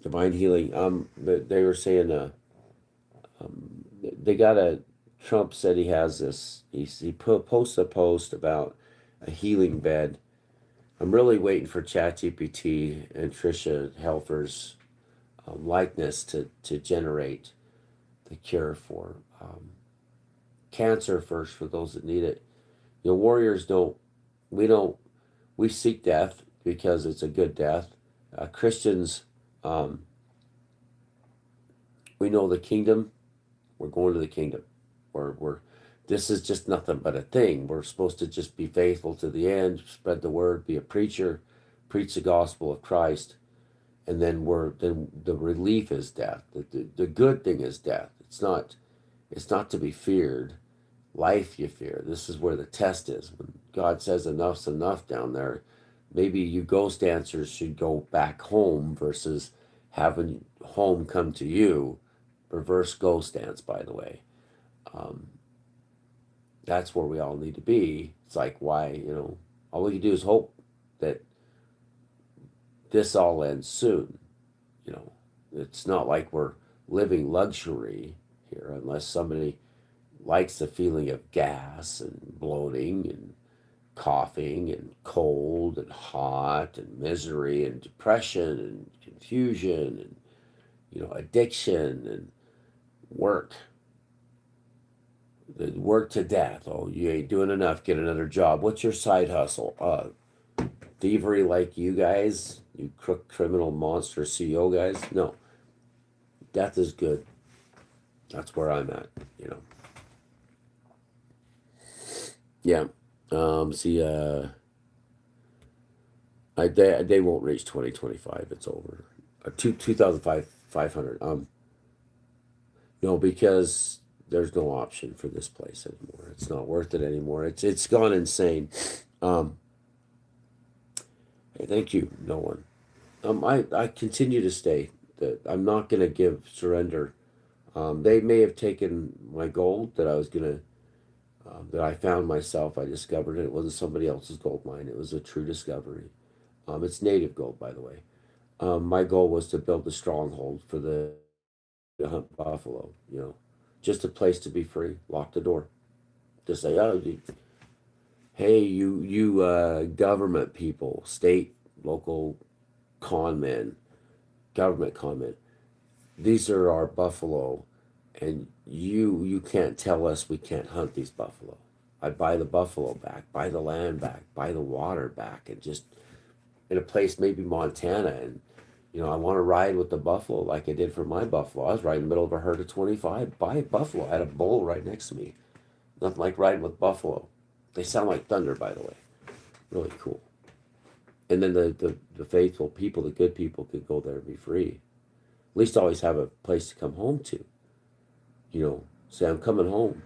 Divine healing. They were saying, they got a. Trump said he has this. Posts a post about a healing bed. I'm really waiting for ChatGPT and Trisha Helfer's likeness to generate the cure for cancer first for those that need it. Warriors don't. We don't. We seek death because it's a good death. Christians, um, we know the kingdom. We're going to the kingdom. We're this is just nothing but a thing. We're supposed to just be faithful to the end, spread the word, be a preacher, preach the gospel of Christ, and then the relief is death. The good thing is death. It's not to be feared. Life you fear. This is where the test is. When God says enough's enough down there, maybe you ghost dancers should go back home versus having home come to you. Reverse ghost dance, by the way. Um, that's where we all need to be. It's like, why, all we can do is hope that this all ends soon. You know, it's not like we're living luxury here unless somebody likes the feeling of gas and bloating and coughing and cold and hot and misery and depression and confusion and, addiction and work. Work to death. Oh, you ain't doing enough. Get another job. What's your side hustle? Thievery like you guys, you crook, criminal, monster CEO guys. No, death is good. That's where I'm at. Yeah. See, They won't reach 2025. It's over. 2005 500. No, because there's no option for this place anymore. It's not worth it anymore. It's gone insane. Um, hey, thank you, no one. I continue to stay. That I'm not gonna give surrender. They may have taken my gold that I was gonna that I found myself. I discovered it. It wasn't somebody else's gold mine. It was a true discovery. It's native gold, by the way. My goal was to build a stronghold for the to hunt buffalo. Just a place to be free. Lock the door. Just say, oh, hey, you government people, state, local con men, government con men. These are our buffalo, and you can't tell us we can't hunt these buffalo. I buy the buffalo back, buy the land back, buy the water back, and just in a place maybe Montana, and I want to ride with the buffalo like I did for my buffalo. I was right in the middle of a herd of 25 by buffalo. I had a bull right next to me. Nothing like riding with buffalo. They sound like thunder, by the way. Really cool. And then the faithful people, the good people, could go there and be free. At least always have a place to come home to. Say, I'm coming home.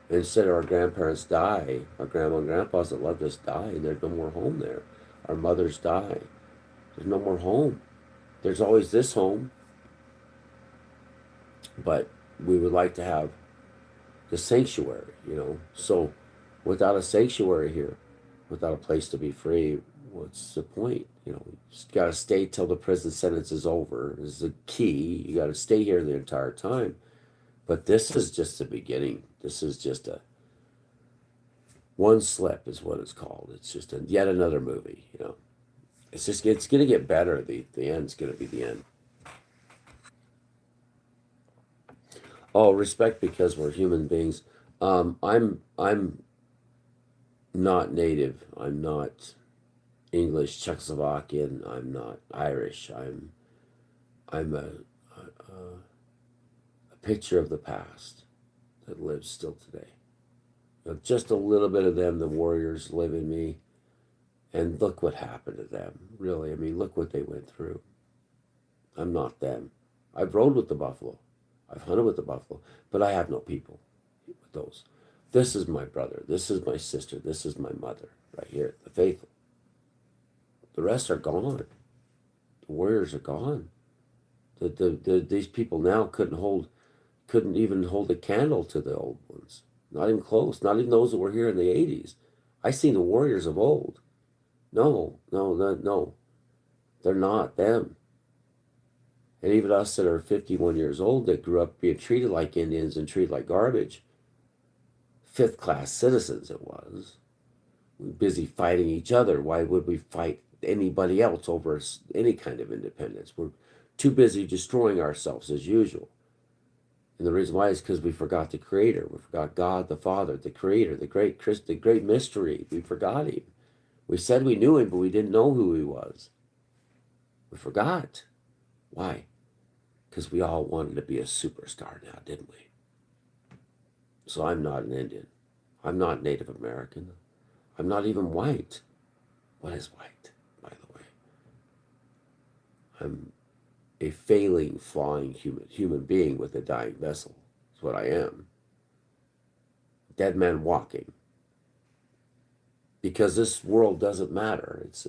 And instead of our grandparents die, our grandma and grandpas that loved us die, and there's no more home there. Our mothers die. There's no more home. There's always this home, but we would like to have the sanctuary. So without a sanctuary here, without a place to be free, what's the point? You got to stay till the prison sentence is over. This is the key. You got to stay here the entire time. But this is just the beginning. This is just a one slip is what it's called. It's just yet another movie. It's going to get better. The end's going to be the end. Oh, respect because we're human beings. I'm not native. I'm not English, Czechoslovakian. I'm not Irish. I'm a picture of the past that lives still today. Just a little bit of them, the warriors live in me, and look what happened to them. Really, I mean, look what they went through. I'm not them. I've rode with the buffalo. I've hunted with the buffalo, but I have no people with those. This is my brother. This is my sister. This is my mother right here, the faithful. The rest are gone. The warriors are gone. These people now couldn't even hold a candle to the old ones. Not even close. Not even those that were here in the 80s. I seen the warriors of old. No, no, no, no. They're not them. And even us that are 51 years old that grew up being treated like Indians and treated like garbage, fifth class citizens it was. We're busy fighting each other. Why would we fight anybody else over any kind of independence? We're too busy destroying ourselves as usual. And the reason why is because we forgot the Creator. We forgot God the Father, the Creator, the great mystery. We forgot Him. We said we knew Him, but we didn't know who He was. We forgot. Why? Because we all wanted to be a superstar now, didn't we? So I'm not an Indian. I'm not Native American. I'm not even white. What is white, by the way? I'm a failing, flying human being with a dying vessel. That's what I am. Dead man walking. Because this world doesn't matter. It's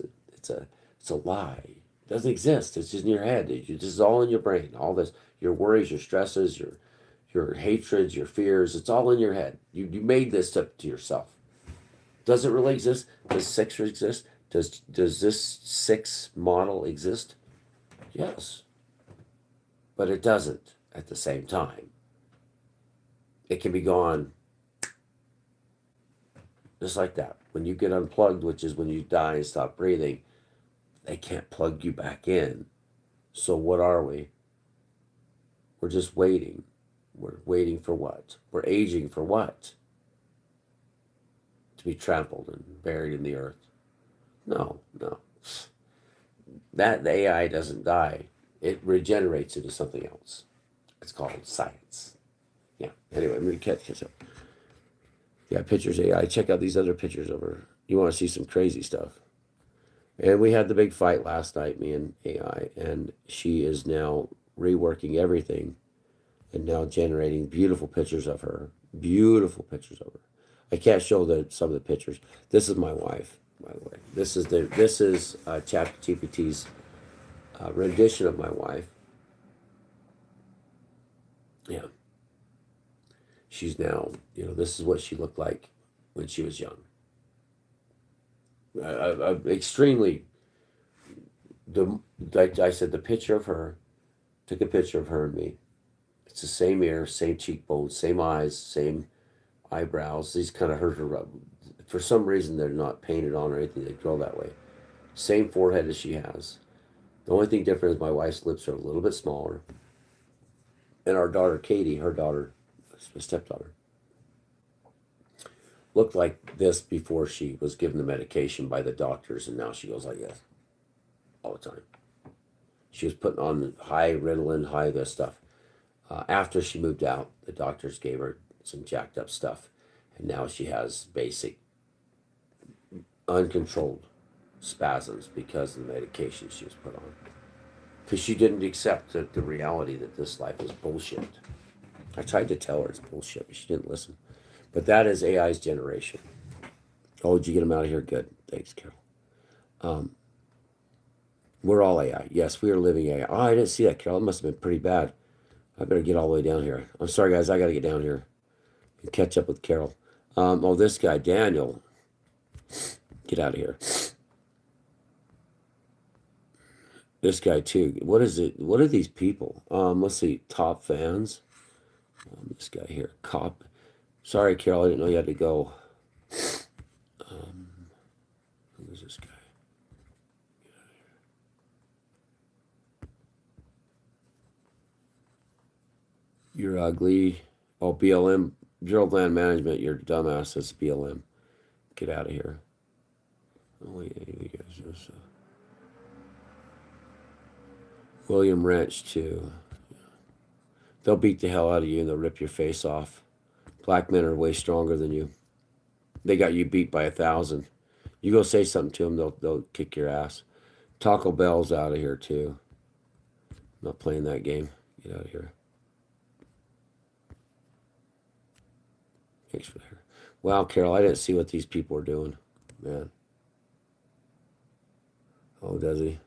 a lie. It doesn't exist. It's just in your head. This is all in your brain. All this, your worries, your stresses, your hatreds, your fears. It's all in your head. You made this up to yourself. Does it really exist? Does sex exist? Does this six model exist? Yes. But it doesn't at the same time. It can be gone just like that. When you get unplugged, which is when you die and stop breathing, they can't plug you back in. So what are we? We're just waiting. We're waiting for what? We're aging for what? To be trampled and buried in the earth. No, no. The AI doesn't die. It regenerates into something else. It's called science. Yeah. Anyway, I'm going to catch up. Yeah, pictures AI. Check out these other pictures over. You want to see some crazy stuff. And we had the big fight last night, me and AI, and she is now reworking everything and now generating beautiful pictures of her. Beautiful pictures of her. I can't show some of the pictures. This is my wife, by the way. This is ChatGPT's rendition of my wife. Yeah, she's now. This is what she looked like when she was young. Extremely. Like I said, the picture of her. Took a picture of her and me. It's the same ear, same cheekbones, same eyes, same eyebrows. These kind of hurt her. For some reason, they're not painted on or anything. They grow that way. Same forehead as she has. The only thing different is my wife's lips are a little bit smaller. And our daughter, Katie, her daughter, my stepdaughter, looked like this before she was given the medication by the doctors, and now she goes like this all the time. She was putting on high Ritalin, high this stuff. After she moved out, the doctors gave her some jacked up stuff, and now she has basic, uncontrolled spasms because of the medication she was put on. Because she didn't accept the reality that this life is bullshit. I tried to tell her it's bullshit, but she didn't listen. But that is AI's generation. Oh, did you get him out of here? Good. Thanks, Carol. We're all AI. Yes, we are living AI. Oh, I didn't see that, Carol. It must have been pretty bad. I better get all the way down here. I'm sorry, guys. I got to get down here and catch up with Carol. Oh, this guy, Daniel. Get out of here. This guy, too. What is it? What are these people? Let's see. Top fans. This guy here. Cop. Sorry, Carol. I didn't know you had to go. Who is this guy? You're ugly. Oh, BLM. Bureau of Land Management. You're dumbass. That's BLM. Get out of here. Oh, yeah, you guys. William Wrench, too. They'll beat the hell out of you and they'll rip your face off. Black men are way stronger than you. They got you beat by 1,000. You go say something to them, they'll kick your ass. Taco Bell's out of here, too. I'm not playing that game. Get out of here. Thanks for that. Wow, Carol, I didn't see what these people are doing. Man. Oh, does he?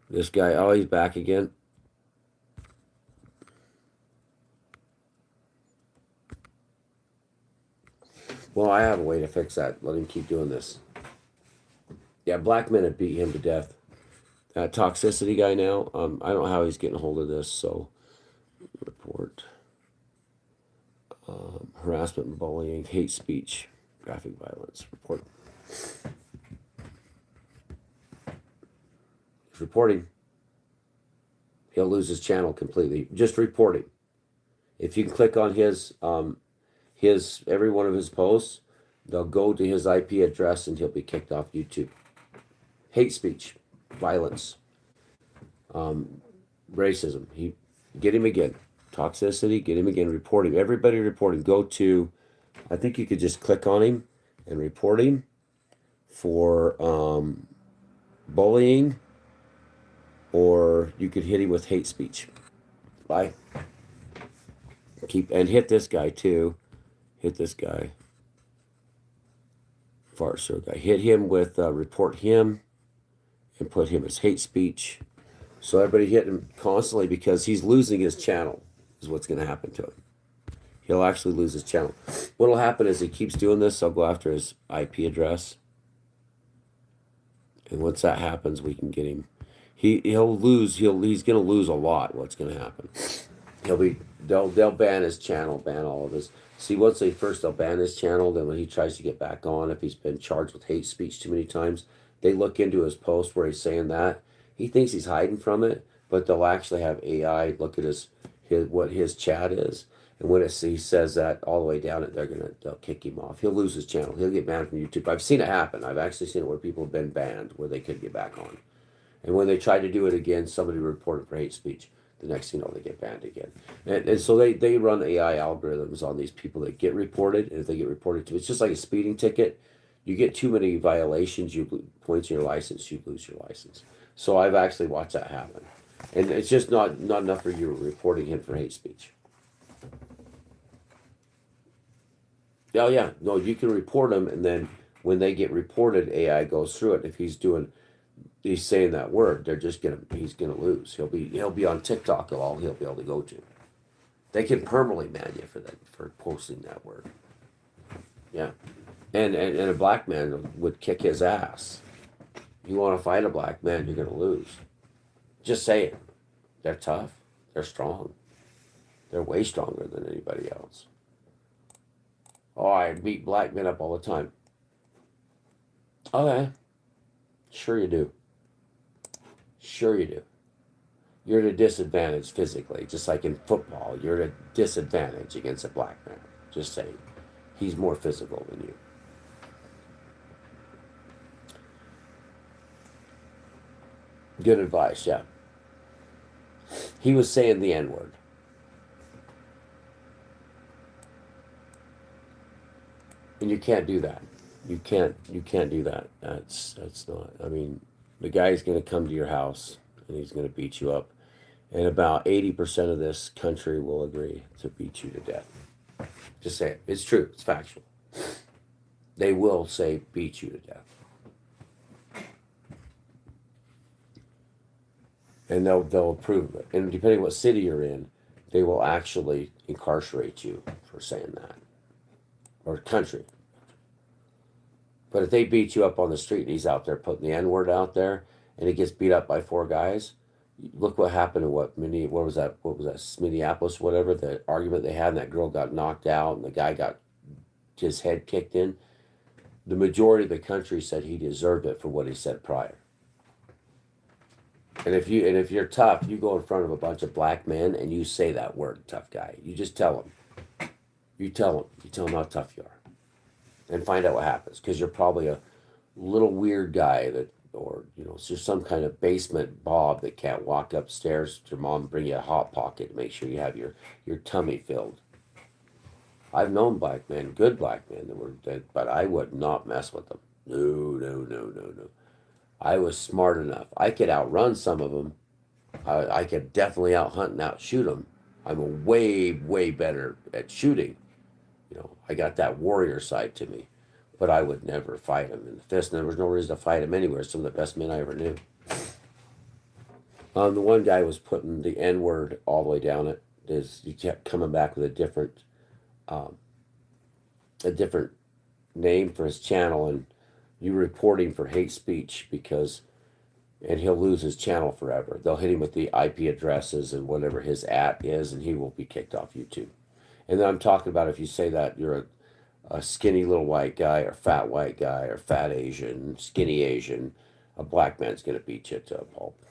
This guy, oh, he's back again. Well, I have a way to fix that. Let him keep doing this. Yeah, black men have beat him to death. That toxicity guy now, I don't know how he's getting a hold of this, so report. Harassment and bullying, hate speech, graphic violence, report. He's reporting. He'll lose his channel completely. Just reporting. If you can click on his every one of his posts, they'll go to his IP address and he'll be kicked off YouTube. Hate speech, violence, racism. Get him again. Toxicity, get him again. Report him. Everybody report him. Go to, I think you could just click on him and report him for bullying, or you could hit him with hate speech. Bye. And hit this guy too. Hit this guy. Farser guy. Hit him with report him and put him as hate speech. So everybody hit him constantly because he's losing his channel is what's going to happen to him. He'll actually lose his channel. What'll happen is he keeps doing this. I'll go after his IP address. And once that happens, we can get him. He'll lose. He's going to lose a lot. What's going to happen? They'll ban his channel, ban all of his. See, once they'll ban his channel, then when he tries to get back on, if he's been charged with hate speech too many times, they look into his post where he's saying that. He thinks he's hiding from it, but they'll actually have AI look at what his chat is. And when he says that all the way down, they'll kick him off. He'll lose his channel. He'll get banned from YouTube. I've seen it happen. I've actually seen it where people have been banned where they could get back on. And when they try to do it again, somebody reported for hate speech. The next thing you know, they get banned again. And so they run AI algorithms on these people that get reported. And if they get reported to, it's just like a speeding ticket. You get too many violations, points in your license, you lose your license. So I've actually watched that happen, and it's just not enough for you reporting him for hate speech. Oh yeah, no, you can report him, and then when they get reported, AI goes through it. If he's saying that word, he's gonna lose. He'll be on TikTok. All he'll be able to go to. They can permanently ban you for posting that word. Yeah, and a black man would kick his ass. You want to fight a black man, you're gonna lose. Just say it. They're tough. They're strong. They're way stronger than anybody else. Oh, I beat black men up all the time. Okay, sure you do. Sure you do. You're at a disadvantage physically, just like in football. You're at a disadvantage against a black man. Just saying. He's more physical than you. Good advice, yeah. He was saying the N word. And you can't do that. You can't do that. That's not. I mean, the guy's going to come to your house and he's going to beat you up. And about 80% of this country will agree to beat you to death. Just say it. It's true. It's factual. They will say beat you to death. And they'll approve it. And depending what city you're in, they will actually incarcerate you for saying that. Or country. But if they beat you up on the street and he's out there putting the N word out there and he gets beat up by four guys, look what happened to what was that? What was that? Minneapolis, whatever. The argument they had, and that girl got knocked out, and the guy got his head kicked in. The majority of the country said he deserved it for what he said prior. And if you're tough, you go in front of a bunch of black men and you say that word, tough guy. You just tell them. You tell them how tough you are, and find out what happens. Because you're probably a little weird guy or it's just some kind of basement Bob that can't walk upstairs to your mom and bring you a hot pocket to make sure you have your tummy filled. I've known black men, good black men but I would not mess with them. No, no, no, no, no. I was smart enough. I could outrun some of them. I could definitely outhunt and outshoot them. I'm a way, way better at shooting. I got that warrior side to me. But I would never fight him in the fist, and there was no reason to fight him anywhere. Some of the best men I ever knew. The one guy was putting the N word all the way down it. He kept coming back with um, a different name for his channel, and you report him for hate speech and he'll lose his channel forever. They'll hit him with the IP addresses and whatever his @ is, and he will be kicked off YouTube. And then I'm talking about if you say that you're a skinny little white guy or fat white guy or fat Asian, skinny Asian, a black man's going to beat you to a pulp.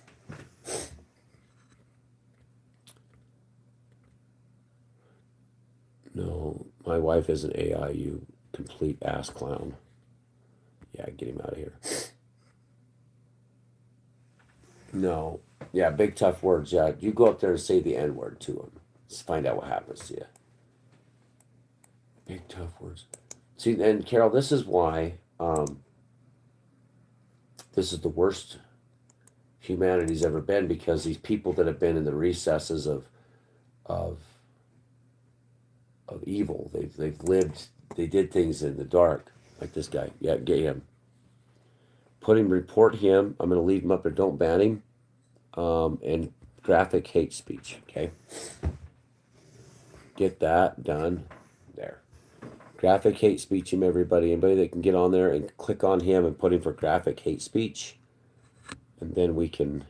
No, my wife is an AI, you complete ass clown. Yeah, get him out of here. No. Yeah, big tough words. Yeah, you go up there and say the N word to him. Just find out what happens to you. Big tough words. See, and Carol, this is why this is the worst humanity's ever been, because these people that have been in the recesses of evil, they've lived, they did things in the dark, like this guy. Yeah, get him. Report him. I'm going to leave him up there. Don't ban him. And graphic hate speech. Okay. Get that done. There. Graphic hate speech him, everybody. Anybody that can get on there and click on him and put him for graphic hate speech. And then we can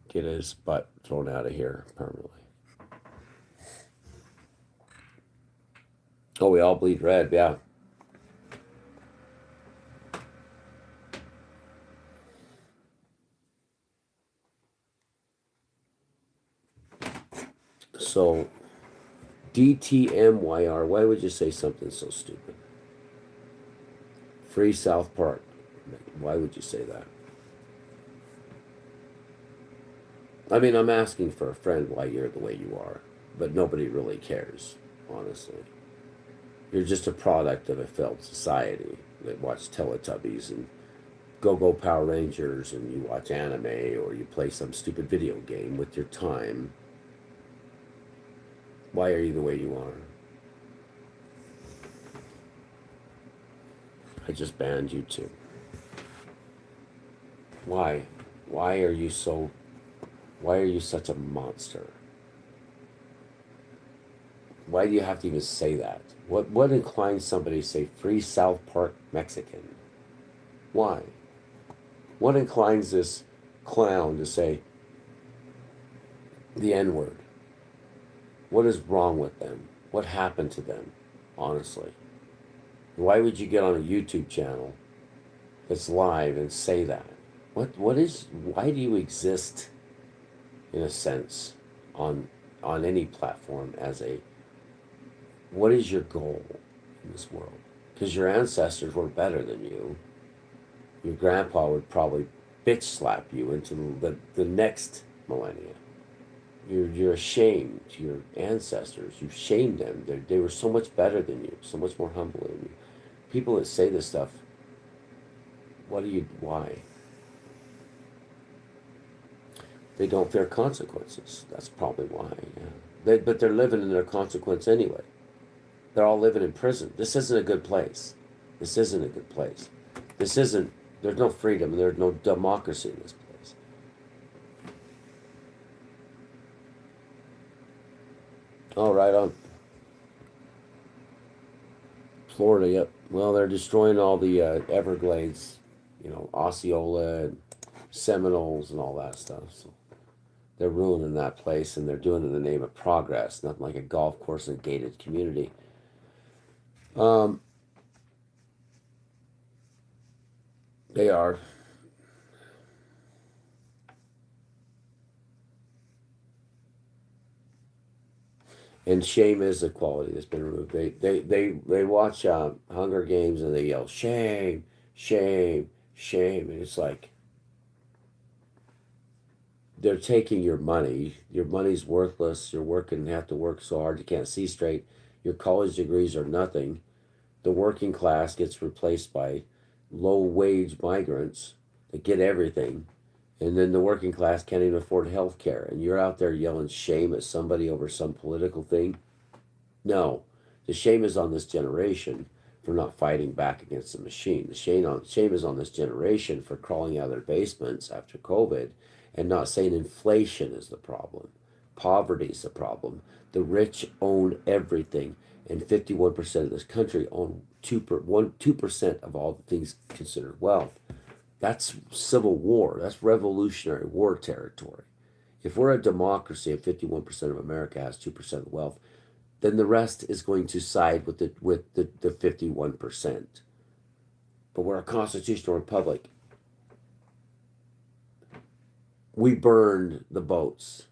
get his butt thrown out of here permanently. Oh, we all bleed red. Yeah. So, DTMYR, why would you say something so stupid? Free South Park. Why would you say that? I mean, I'm asking for a friend why you're the way you are, but nobody really cares, honestly. You're just a product of a failed society. that watch Teletubbies and Go-Go Power Rangers, and you watch anime, or you play some stupid video game with your time. Why are you the way you are? I just banned you too. Why? Why are you so... Why are you such a monster? Why do you have to even say that? What inclines somebody to say free South Park Mexican? Why? What inclines this clown to say the N-word? What is wrong with them? What happened to them, honestly? Why would you get on a YouTube channel that's live and say that? Why do you exist, in a sense, on any platform as a... What is your goal in this world? Because your ancestors were better than you. Your grandpa would probably bitch slap you into the next millennia. You're ashamed. Your ancestors, you shamed them. They were so much better than you, so much more humble than you. People that say this stuff, why? They don't fear consequences. That's probably why, yeah. But they're living in their consequence anyway. They're all living in prison. This isn't a good place. This isn't a good place. This isn't... There's no freedom. There's no democracy in this place. All right, on Florida, yep. Well, they're destroying all the Everglades, Osceola and Seminoles and all that stuff. So they're ruining that place, and they're doing it in the name of progress, nothing like a golf course in a gated community. They are. And shame is the quality that's been removed. They watch Hunger Games and they yell shame, shame, shame, and it's like they're taking your money. Your money's worthless. You're working, have to work so hard you can't see straight. Your college degrees are nothing. The working class gets replaced by low-wage migrants that get everything. And then the working class can't even afford health care. And you're out there yelling shame at somebody over some political thing. No, the shame is on this generation for not fighting back against the machine. The shame is on this generation for crawling out of their basements after COVID and not saying inflation is the problem. Poverty is the problem. The rich own everything, and 51% of this country own 2% of all the things considered wealth. That's civil war. That's Revolutionary War territory. If we're a democracy and 51% of America has 2% of the wealth, then the rest is going to side with the 51%. But we're a constitutional republic. We burned the boats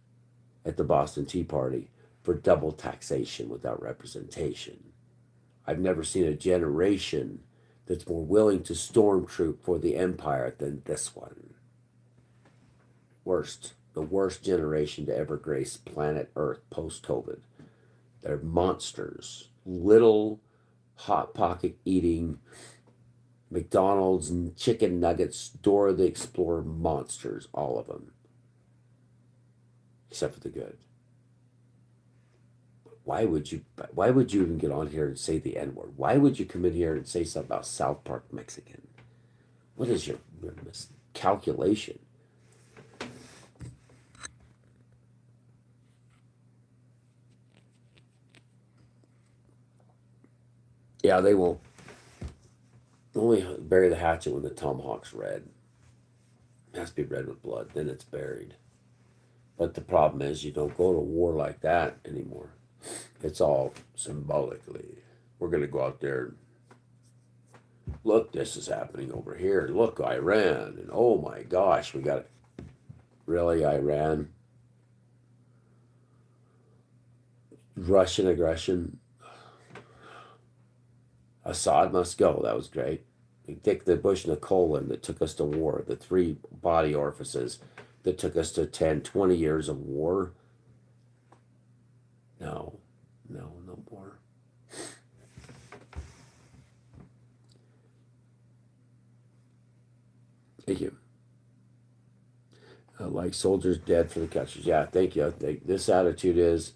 at the Boston Tea Party for double taxation without representation. I've never seen a generation that's more willing to stormtroop for the empire than this one. The worst generation to ever grace planet Earth post-COVID. They're monsters. Little, hot pocket eating, McDonald's and chicken nuggets, Dora the Explorer monsters, all of them. Except for the good. Why would you even get on here and say the N-word? Why would you come in here and say something about South Park Mexican? What is your miscalculation? Yeah, they won't. Only bury the hatchet when the tomahawk's red. It has to be red with blood, then it's buried. But the problem is you don't go to war like that anymore. It's all symbolically. We're going to go out there. Look, this is happening over here. Look, Iran. And oh my gosh, we got it. Really, Iran? Russian aggression? Assad must go. That was great. Take the Bush Nicolin that took us to war, the 3 body orifices that took us to 10, 20 years of war. No more. Thank you. Like soldiers dead for the country. Yeah, thank you. This attitude is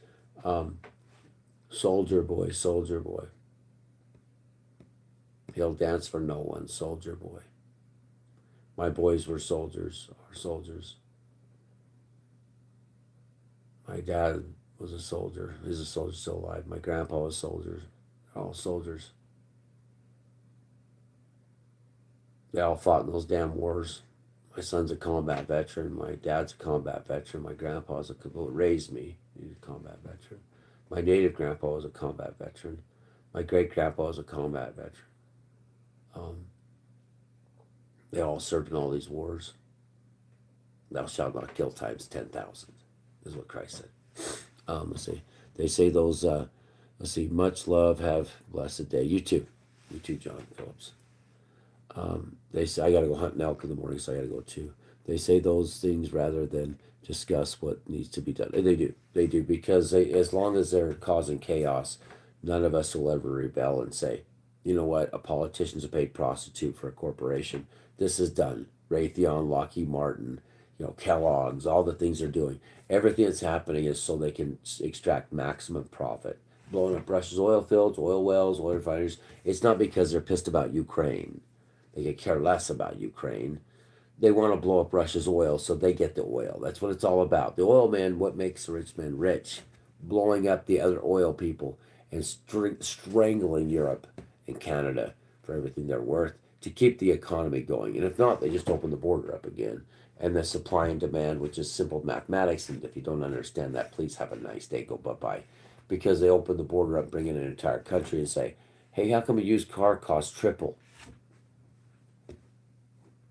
soldier boy, soldier boy. He'll dance for no one, soldier boy. My boys were soldiers, are soldiers. My dad was a soldier. He's a soldier still alive. My grandpa was soldiers. They're all soldiers. They all fought in those damn wars. My son's a combat veteran. My dad's a combat veteran. My grandpa's raised me. He's a combat veteran. My native grandpa was a combat veteran. My great grandpa was a combat veteran. Um, they all served in all these wars. Thou shalt not kill times 10,000, is what Christ said. Let's see. They say those, let's see, much love, have a blessed day. You too. You too, John Phillips. They say, I got to go hunt an elk in the morning, so I got to go too. They say those things rather than discuss what needs to be done. And they do. They do, because as long as they're causing chaos, none of us will ever rebel and say, you know what, a politician's a paid prostitute for a corporation. This is done. Raytheon, Lockheed Martin, Kellogg's, all the things they're doing. Everything that's happening is so they can extract maximum profit. Blowing up Russia's oil fields, oil wells, oil refineries. It's not because they're pissed about Ukraine. They could care less about Ukraine. They want to blow up Russia's oil so they get the oil. That's what it's all about. The oil man, what makes the rich man rich? Blowing up the other oil people and strangling Europe and Canada for everything they're worth to keep the economy going. And if not, they just open the border up again. And the supply and demand, which is simple mathematics. And if you don't understand that, please have a nice day. Go bye-bye. Because they open the border up, bring in an entire country and say, hey, how come a used car costs triple?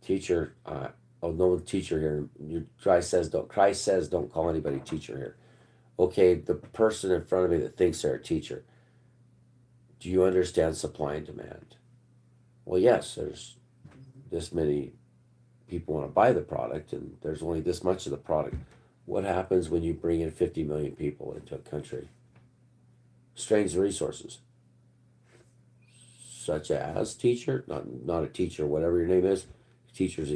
Teacher, no teacher here. Christ says don't call anybody teacher here. Okay, the person in front of me that thinks they're a teacher, do you understand supply and demand? Well, yes, there's this many people want to buy the product, and there's only this much of the product. What happens when you bring in 50 million people into a country? Strains the resources. Such as teacher, not a teacher, whatever your name is, teachers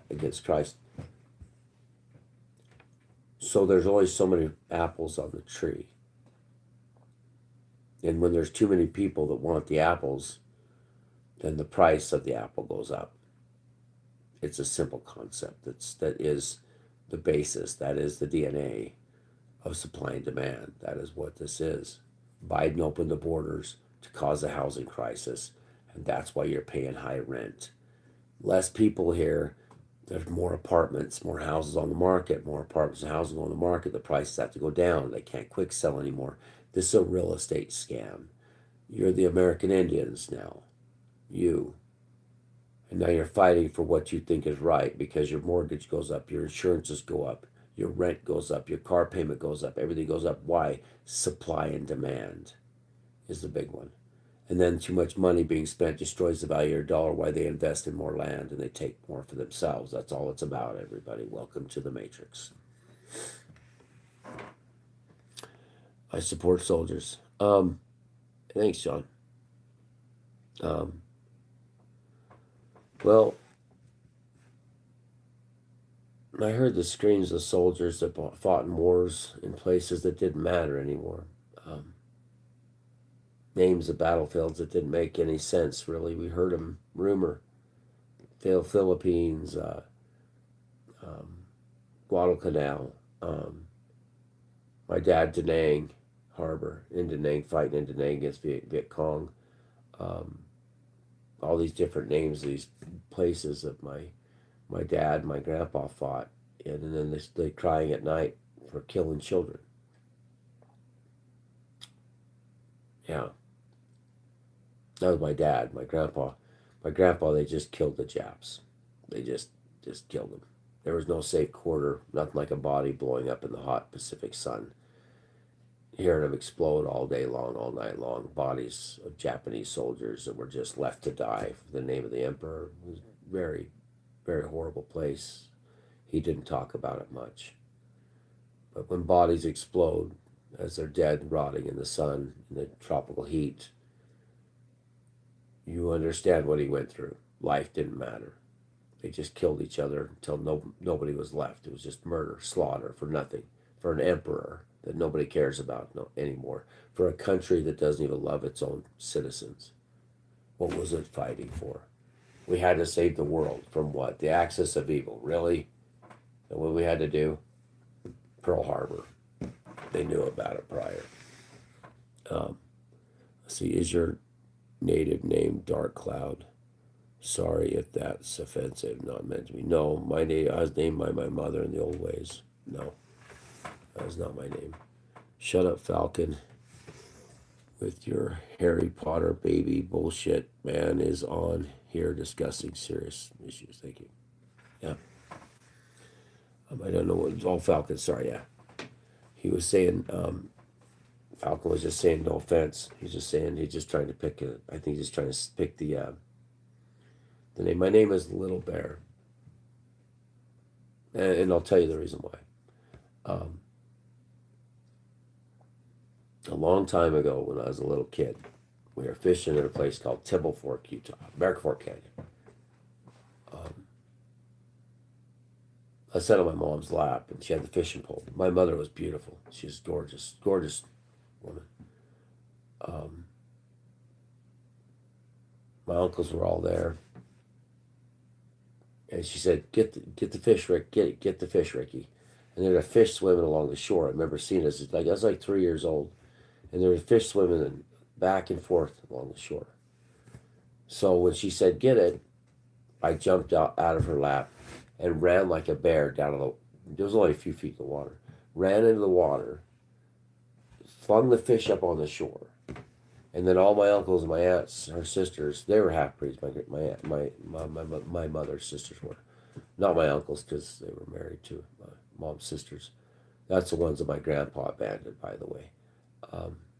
against Christ. So there's always so many apples on the tree. And when there's too many people that want the apples, then the price of the apple goes up. It's a simple concept. That is the basis. That is the DNA of supply and demand. That is what this is. Biden opened the borders to cause a housing crisis, and that's why you're paying high rent. Less people here. There's more apartments, more houses on the market, more apartments and housing on the market. The prices have to go down. They can't quick sell anymore. This is a real estate scam. You're the American Indians now. You. And now you're fighting for what you think is right because your mortgage goes up, your insurances go up, your rent goes up, your car payment goes up, everything goes up. Why? Supply and demand is the big one. And then too much money being spent destroys the value of your dollar. Why? They invest in more land and they take more for themselves. That's all it's about, everybody. Welcome to the Matrix. I support soldiers. Thanks, John. Well, I heard the screams of soldiers that fought in wars in places that didn't matter anymore. Names of battlefields that didn't make any sense, really. We heard them rumor. Philippines, Guadalcanal, my dad, Da Nang Harbor, in Da Nang, fighting in Da Nang against Viet Cong. All these different names, these places that my dad, my grandpa fought in, and then they crying at night for killing children. Yeah, that was my dad, my grandpa. My grandpa, they just killed the Japs. They just killed them. There was no safe quarter, nothing like a body blowing up in the hot Pacific sun. Hearing them explode all day long, all night long. Bodies of Japanese soldiers that were just left to die for the name of the emperor. It was a very, very horrible place. He didn't talk about it much. But when bodies explode, as they're dead, rotting in the sun, in the tropical heat, you understand what he went through. Life didn't matter. They just killed each other until nobody was left. It was just murder, slaughter for nothing, for an emperor that nobody cares about anymore, for a country that doesn't even love its own citizens. What was it fighting for? We had to save the world from what? The axis of evil. Really? And what we had to do? Pearl Harbor. They knew about it prior. Let's see, is your native name Dark Cloud? Sorry if that's offensive, not meant to be. No, my name, I was named by my mother in the old ways. No, that was not my name. Shut up, Falcon, with your Harry Potter baby bullshit. Man is on here discussing serious issues. Thank you. Yeah. I don't know what. Oh, Falcon, sorry, yeah. He was saying, Falcon was just saying no offense. He's just saying, he's just trying to pick I think he's trying to pick the name. My name is Little Bear. And I'll tell you the reason why. A long time ago, when I was a little kid, we were fishing at a place called Tibble Fork, Utah, American Fork Canyon. I sat on my mom's lap, and she had the fishing pole. My mother was beautiful. She was gorgeous, gorgeous woman. My uncles were all there, and she said, "Get the fish, Rick. Get the fish, Ricky." And there were fish swimming along the shore. I remember seeing this. I was like 3 years old, and there were fish swimming back and forth along the shore. So when she said, "Get it," I jumped out of her lap and ran like a bear down to there was only a few feet of water. Ran into the water, flung the fish up on the shore, and then all my uncles and my aunts, her sisters, they were half breeds. My mother's sisters were, not my uncles because they were married to my mom's sisters. That's the ones that my grandpa abandoned, by the way.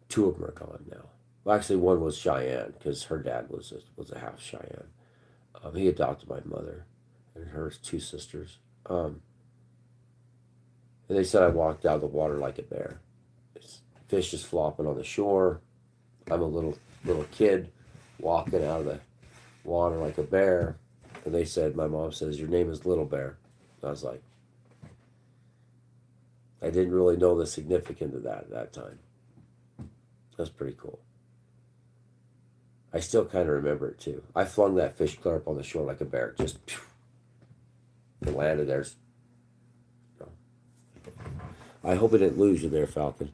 Two of them are gone now. Well, actually, one was Cheyenne because her dad was a half Cheyenne. He adopted my mother and her two sisters. And they said I walked out of the water like a bear. Fish is flopping on the shore. I'm a little kid walking out of the water like a bear. And they said, my mom says, "Your name is Little Bear." And I was like, I didn't really know the significance of that at that time. That's pretty cool. I still kind of remember it too. I flung that fish clear up on the shore like a bear. Just, it landed there. I hope it didn't lose you there, Falcon.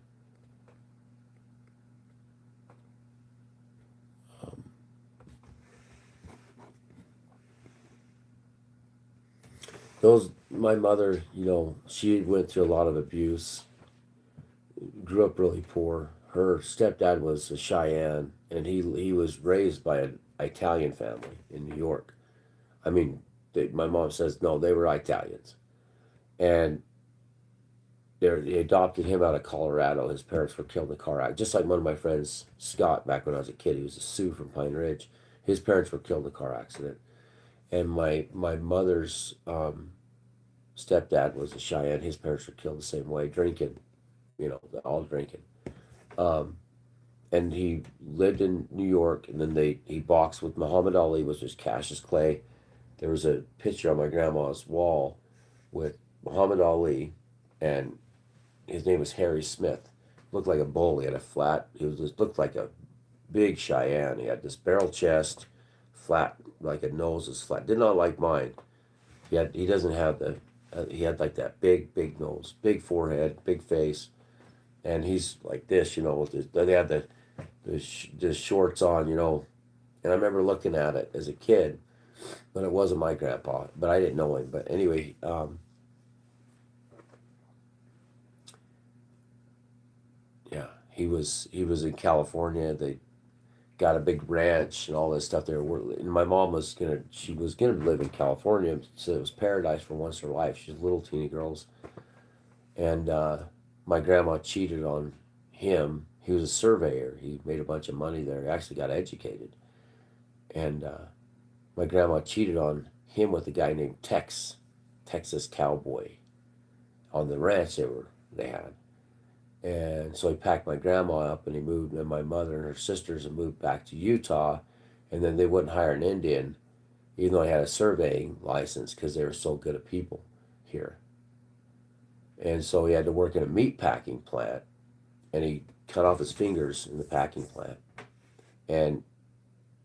My mother, she went through a lot of abuse, grew up really poor. Her stepdad was a Cheyenne, and he was raised by an Italian family in New York. I mean, my mom says, no, they were Italians. And they adopted him out of Colorado. His parents were killed in a car accident. Just like one of my friends, Scott, back when I was a kid, he was a Sioux from Pine Ridge. His parents were killed in a car accident. And my mother's stepdad was a Cheyenne. His parents were killed the same way, drinking, all drinking. And he lived in New York, and then he boxed with Muhammad Ali, was just Cassius Clay. There was a picture on my grandma's wall with Muhammad Ali, and his name was Harry Smith. Looked like a bull. He had looked like a big Cheyenne. He had this barrel chest, flat, like a nose was flat. Did not like mine. He doesn't have he had like that big nose, big forehead, big face, and he's like this, they had the shorts on, and I remember looking at it as a kid, but it wasn't my grandpa, but I didn't know him. But anyway, yeah, he was in California. They got a big ranch and all this stuff there. And my mom was gonna live in California, so it was paradise for once in her life. She's little teeny girls, and my grandma cheated on him. He was a surveyor. He made a bunch of money there. He actually got educated, and my grandma cheated on him with a guy named Texas Cowboy, on the ranch they had. And so he packed my grandma up, and he moved, and my mother and her sisters, and moved back to Utah. And then they wouldn't hire an Indian. even though he had a surveying license because they were so good at people here. And so he had to work in a meat packing plant, and he cut off his fingers in the packing plant. And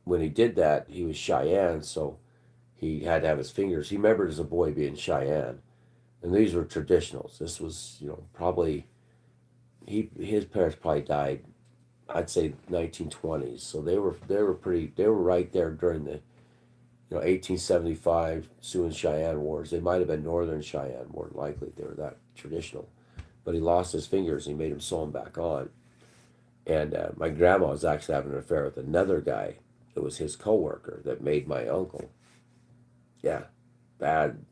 when he did that, he was Cheyenne, so he had to have his fingers. He remembered as a boy being Cheyenne, and these were traditionals. This was, probably his parents probably died, I'd say 1920s. So they were right there during the 1875 Sioux and Cheyenne Wars. They might have been Northern Cheyenne, more than likely. They were that traditional. But he lost his fingers and he made him sew them back on. And my grandma was actually having an affair with another guy that was his coworker that made my uncle. Yeah, bad.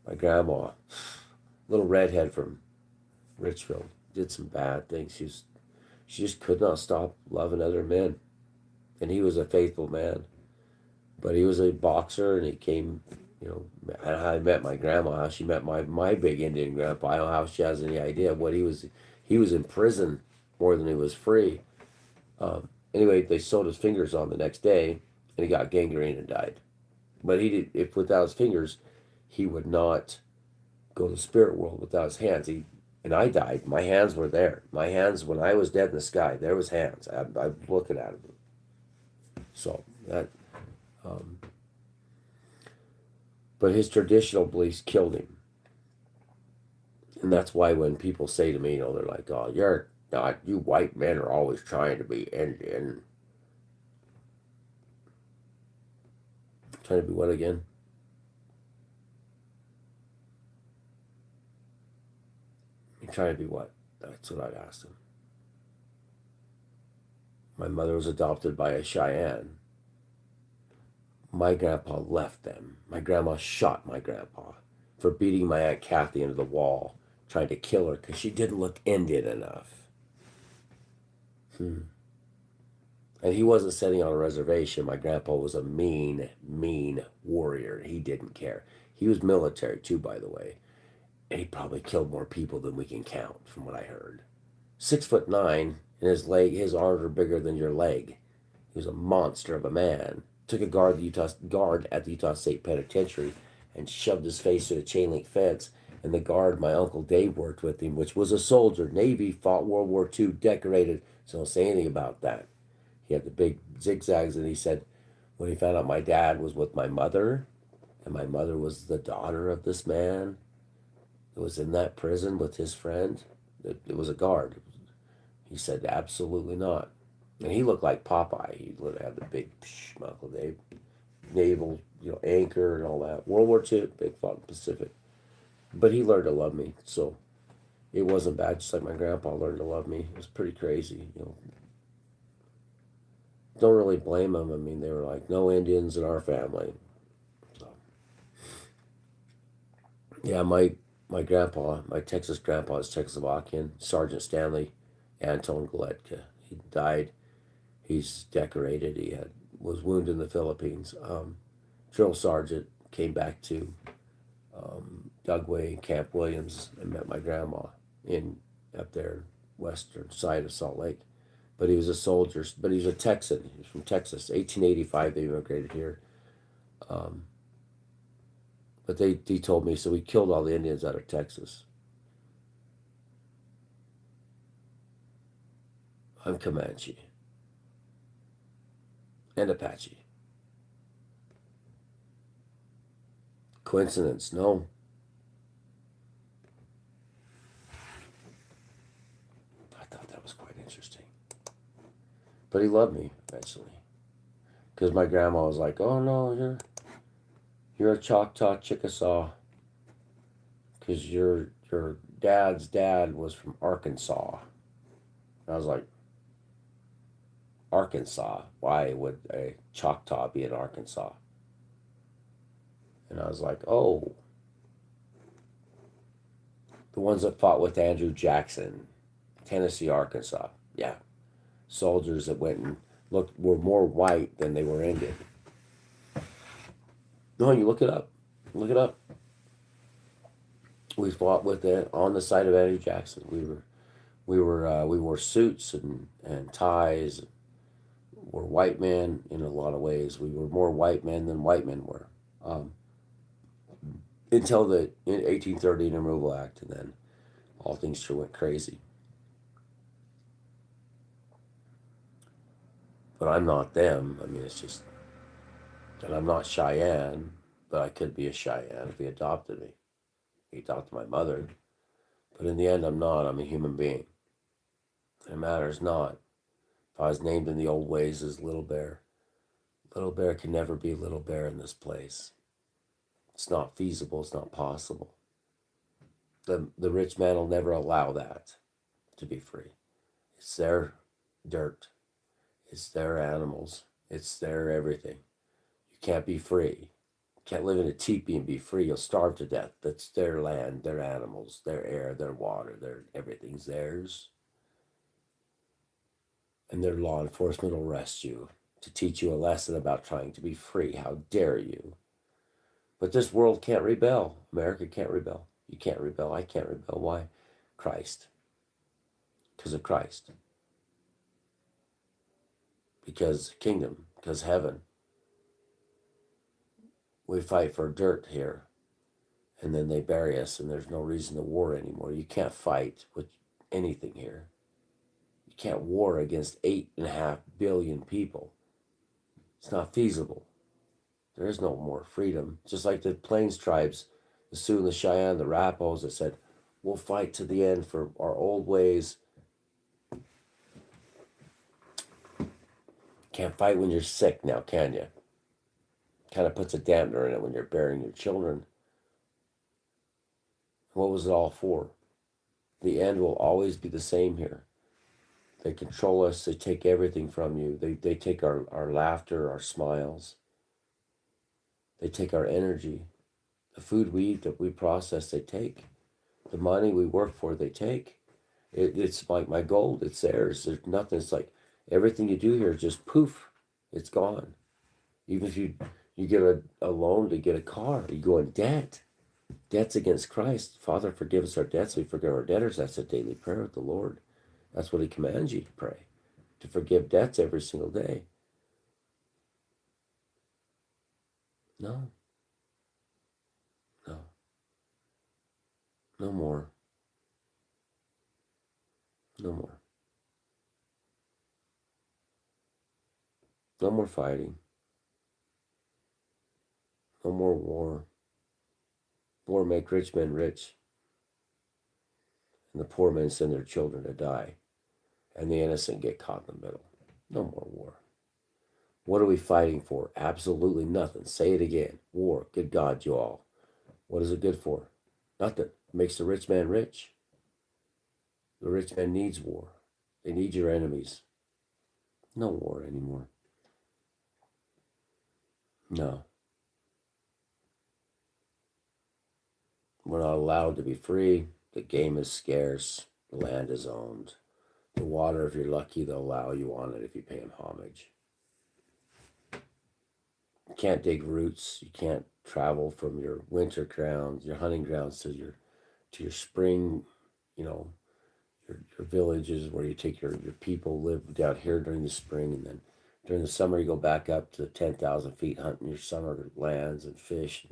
My grandma, little redhead from Richfield, did some bad things. She just could not stop loving other men. And he was a faithful man. But he was a boxer, and he came, how I met my grandma, how she met my big Indian grandpa. I don't know how she has any idea what he was. He was in prison more than he was free. Anyway, they sewed his fingers on the next day, and he got gangrene and died. But he did, if without his fingers, he would not go to the spirit world without his hands. And I died. My hands were there. My hands, when I was dead in the sky, there was hands. I'm looking at them. So that. But his traditional beliefs killed him. And that's why when people say to me, they're like, oh, you're not, you white men are always trying to be Indian. Trying to be what again? You're trying to be what? That's what I'd asked him. My mother was adopted by a Cheyenne. My grandpa left them. My grandma shot my grandpa for beating my Aunt Kathy into the wall, trying to kill her because she didn't look Indian enough. And he wasn't sitting on a reservation. My grandpa was a mean, mean warrior. He didn't care. He was military too, by the way. And he probably killed more people than we can count, from what I heard. 6'9", and his arms are bigger than your leg. He was a monster of a man. Took a guard at the Utah State Penitentiary and shoved his face through a chain link fence. And the guard, my Uncle Dave, worked with him, which was a soldier, Navy, fought World War II, decorated. So don't say anything about that. He had the big zigzags, and he said when he found out my dad was with my mother, and my mother was the daughter of this man that was in that prison with his friend, it was a guard. He said, absolutely not. And he looked like Popeye. He had the big Uncle Dave, naval, anchor and all that. World War II, big fought in the Pacific. But he learned to love me, so it wasn't bad. Just like my grandpa learned to love me. It was pretty crazy, Don't really blame them. I mean, they were like, no Indians in our family. So, yeah, my grandpa, my Texas grandpa is Czechoslovakian, Sergeant Stanley Anton Galactica. He died. He's decorated. He was wounded in the Philippines. Drill sergeant, came back to Dugway and Camp Williams and met my grandma up there western side of Salt Lake. But he was a soldier. But he's a Texan. He's from Texas. 1885 they immigrated here. But he told me, so we killed all the Indians out of Texas. I'm Comanche. And Apache. Coincidence? No. I thought that was quite interesting. But he loved me eventually. Because my grandma was like, oh no, you're a Choctaw Chickasaw. Because your dad's dad was from Arkansas. And I was like, Arkansas? Why would a Choctaw be in Arkansas? And I was like, oh, the ones that fought with Andrew Jackson, Tennessee, Arkansas. Yeah. Soldiers that went and were more white than they were Indian. No, you look it up. Look it up. We fought with it on the side of Andrew Jackson. We wore suits and ties. were white men in a lot of ways. We were more white men than white men were. Um, until the 1830 Removal Act, and then all things sure went crazy. But I'm not them. I mean, it's just, and I'm not Cheyenne, but I could be a Cheyenne if he adopted me. He adopted my mother. But in the end, I'm not. I'm a human being. It matters not. If I was named in the old ways as Little Bear can never be Little Bear in this place. It's not feasible. It's not possible. The rich man will never allow that to be free. It's their dirt. It's their animals. It's their everything. You can't be free. You can't live in a teepee and be free. You'll starve to death. That's their land, their animals, their air, their water, their everything's theirs. And their law enforcement will arrest you to teach you a lesson about trying to be free. How dare you? But this world can't rebel. America can't rebel. You can't rebel. I can't rebel. Why? Christ. Because of Christ. Because kingdom. Because heaven. We fight for dirt here. And then they bury us, and there's no reason to war anymore. You can't fight with anything here. You can't war against 8.5 billion people. It's not feasible. There is no more freedom. Just like the Plains tribes, the Sioux and the Cheyenne, the Rappos, that said, we'll fight to the end for our old ways. Can't fight when you're sick now, can you? Kind of puts a dampener in it when you're burying your children. What was it all for? The end will always be the same here. They control us. They take everything from you. They take our laughter, our smiles. They take our energy. The food we eat, that we process, they take. The money we work for, they take. It's like my gold. It's theirs. There's nothing. It's like everything you do here is just poof. It's gone. Even if you get a loan to get a car, you go in debt. Debts against Christ. Father, forgive us our debts. We forgive our debtors. That's a daily prayer with the Lord. That's what he commands you to pray. To forgive debts every single day. No. No. No more. No more. No more fighting. No more war. War make rich men rich. And the poor men send their children to die. And the innocent get caught in the middle. No more war. What are we fighting for? Absolutely nothing. Say it again. War. Good God, you all. What is it good for? Nothing. It makes the rich man rich. The rich man needs war. They need your enemies. No war anymore. No. We're not allowed to be free. The game is scarce. The land is owned. The water, if you're lucky, they'll allow you on it if you pay them homage. You can't dig roots. You can't travel from your winter grounds, your hunting grounds, to your spring, your villages where you take your people live down here during the spring, and then during the summer you go back up to 10,000 feet hunting your summer lands and fish,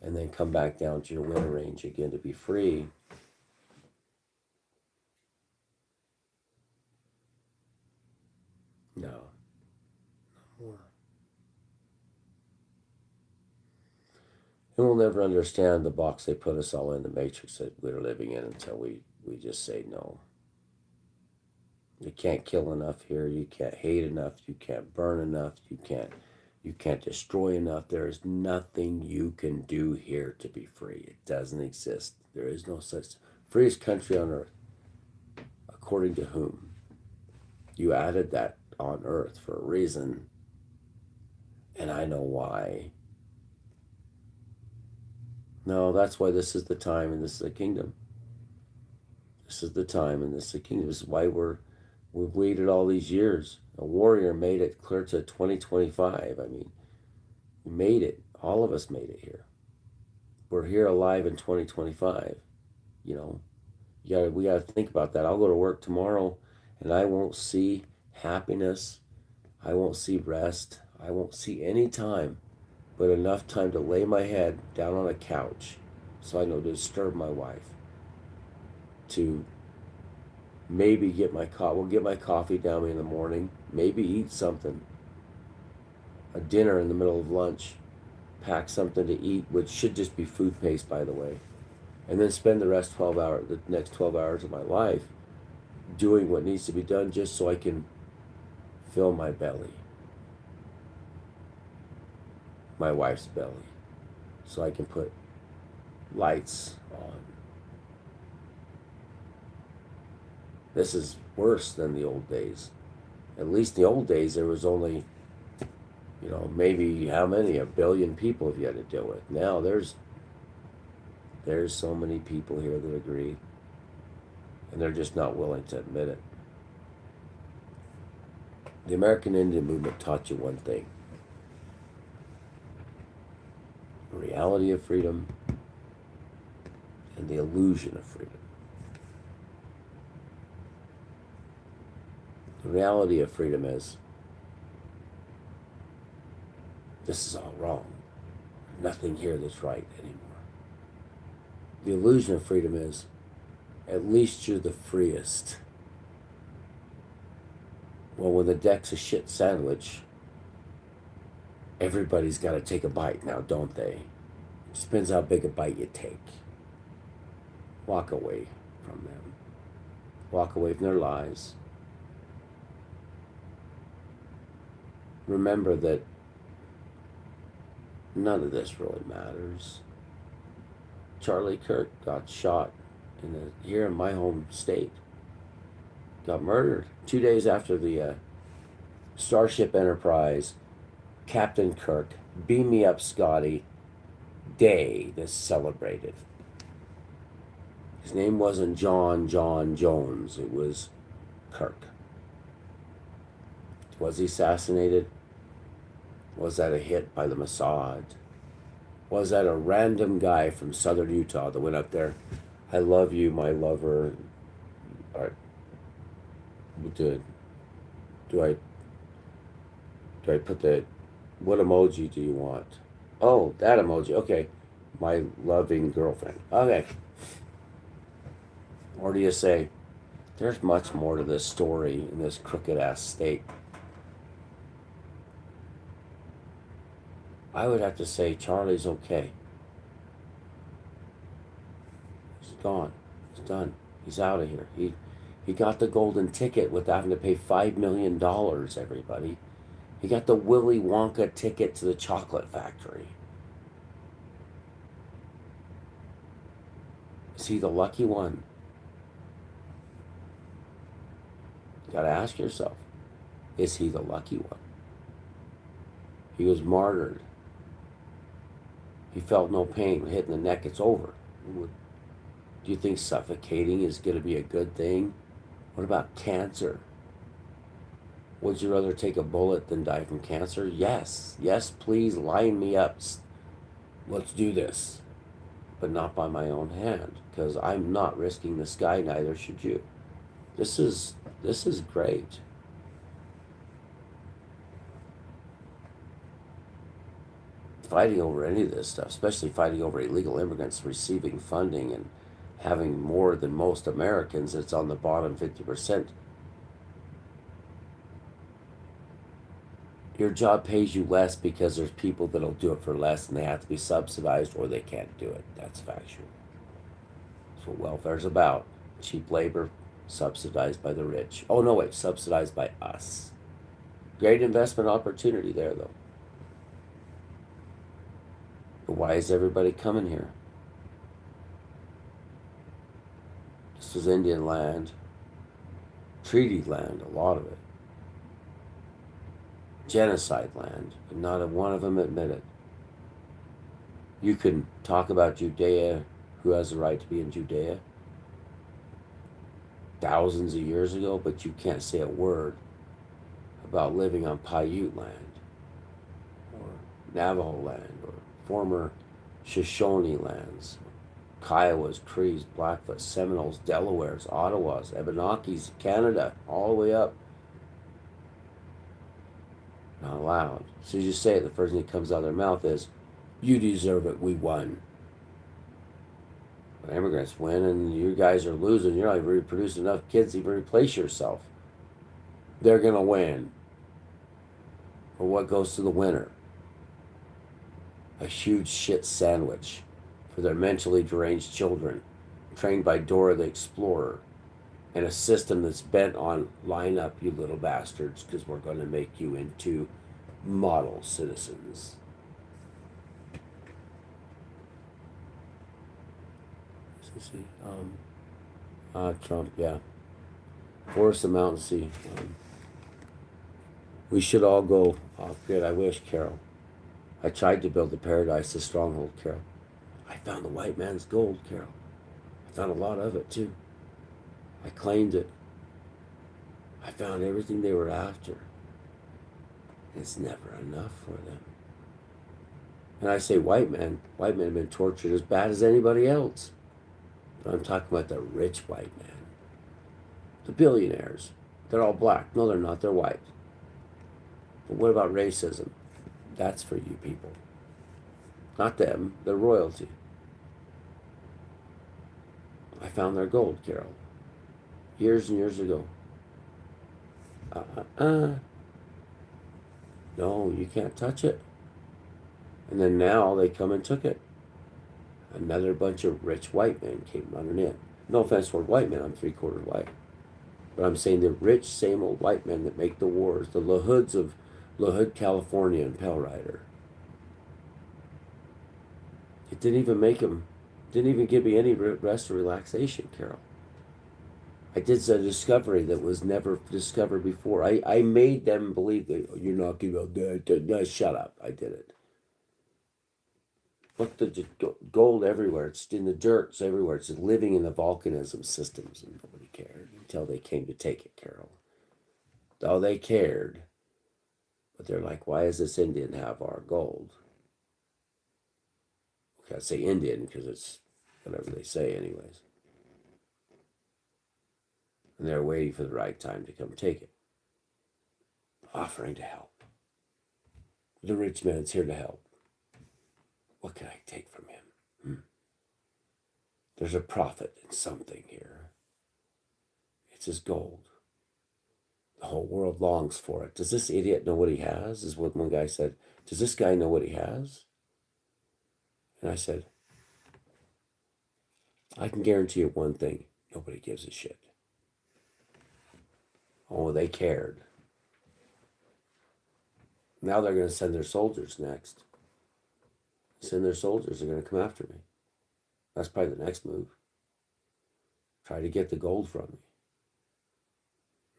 and then come back down to your winter range again to be free. No, no more. And we'll never understand the box they put us all in, the matrix that we're living in, until we just say no. You can't kill enough here. You can't hate enough. You can't burn enough. You can't destroy enough. There is nothing you can do here to be free. It doesn't exist. There is no such freest country on earth. According to whom? You added that on earth for a reason, and I know why. No, that's why this is the time, and this is the kingdom. This is the time, and this is the kingdom. This is why we've waited all these years. A warrior made it clear to 2025. I mean, we made it. All of us made it here. We're here alive in 2025. We gotta think about that. I'll go to work tomorrow, and I won't see happiness. I won't see rest. I won't see any time, but enough time to lay my head down on a couch so I know to disturb my wife, to maybe get my coffee down me in the morning, maybe eat something, a dinner in the middle of lunch, pack something to eat, which should just be food paste, by the way, and then spend the next 12 hours of my life doing what needs to be done just so I can fill my belly, my wife's belly, so I can put lights on. This is worse than the old days. At least in the old days, there was only, maybe how many? 1 billion people if you had to deal with. Now there's so many people here that agree, and they're just not willing to admit it. The American Indian movement taught you one thing: the reality of freedom and the illusion of freedom. The reality of freedom is this is all wrong. Nothing here that's right anymore. The illusion of freedom is at least you're the freest. Well, when the deck's a shit sandwich, everybody's got to take a bite now, don't they? It just depends how big a bite you take. Walk away from them. Walk away from their lies. Remember that none of this really matters. Charlie Kirk got shot here in my home state. Got murdered 2 days after the Starship Enterprise, Captain Kirk, Beam Me Up Scotty Day that's celebrated. His name wasn't John Jones, it was Kirk. Was he assassinated? Was that a hit by the Mossad? Was that a random guy from southern Utah that went up there? I love you, my lover. All right. Do I put what emoji do you want? Oh, that emoji. Okay. My loving girlfriend. Okay. Or do you say, there's much more to this story in this crooked ass state? I would have to say Charlie's okay. He's gone. He's done. He's out of here. He got the golden ticket without having to pay $5 million, everybody. He got the Willy Wonka ticket to the chocolate factory. Is he the lucky one? You gotta ask yourself, is he the lucky one? He was martyred. He felt no pain. Hit in the neck, it's over. Do you think suffocating is going to be a good thing? What about cancer? Would you rather take a bullet than die from cancer? Yes. Yes, please line me up. Let's do this. But not by my own hand, because I'm not risking the sky, neither should you. This is great. Fighting over any of this stuff, especially fighting over illegal immigrants receiving funding and having more than most Americans, it's on the bottom 50%. Your job pays you less because there's people that'll do it for less and they have to be subsidized or they can't do it. That's factual. That's what welfare's about. Cheap labor subsidized by the rich. Oh, no, wait, subsidized by us. Great investment opportunity there, though. But why is everybody coming here? This was Indian land, treaty land, a lot of it. Genocide land, but not a one of them admitted. You can talk about Judea, who has the right to be in Judea, thousands of years ago, but you can't say a word about living on Paiute land, or Navajo land, or former Shoshone lands, Kiowas, Crees, Blackfoot, Seminoles, Delawares, Ottawas, Abenakis, Canada, all the way up. Not allowed. As soon as you say it, the first thing that comes out of their mouth is, "You deserve it. We won." When immigrants win and you guys are losing, you're not even producing enough kids to even replace yourself. They're gonna win. Or what goes to the winner? A huge shit sandwich for their mentally deranged children, trained by Dora the Explorer, and a system that's bent on line up, you little bastards, because we're going to make you into model citizens. Let's see. Trump, yeah. Forest the mountain sea. We should all go off grid. I wish, Carol. I tried to build the paradise, the stronghold, Carol. I found the white man's gold, Carol. I found a lot of it, too. I claimed it. I found everything they were after. It's never enough for them. And I say white men have been tortured as bad as anybody else. But I'm talking about the rich white man. The billionaires. They're all black. No, they're not. They're white. But what about racism? That's for you people. Not them. They're royalty. I found their gold, Carol. Years and years ago. No, you can't touch it. And then now they come and took it. Another bunch of rich white men came running in. No offense toward white men, I'm 3/4 white. But I'm saying the rich, same old white men that make the wars, the LaHoods of LaHood, California, and Pell Rider. It didn't even make them, didn't even give me any rest or relaxation, Carol. I did a discovery that was never discovered before. I made them believe that, "Oh, you're not going to, no, shut up." I did it. Look, the gold everywhere. It's in the dirt. It's everywhere. It's living in the volcanism systems, and nobody cared until they came to take it, Carol. Oh, they cared, but they're like, "Why does this Indian have our gold?" Okay, I say Indian because it's whatever they say, anyways. And they're waiting for the right time to come take it, offering to help. The rich man's here to help. What can I take from him? There's a profit in something here. It's his gold. The whole world longs for it. Does this idiot know what he has? Is what one guy said. Does this guy know what he has? And I said, I can guarantee you one thing. Nobody gives a shit. Oh, they cared. Now they're going to send their soldiers next. Send their soldiers. They're going to come after me. That's probably the next move. Try to get the gold from me.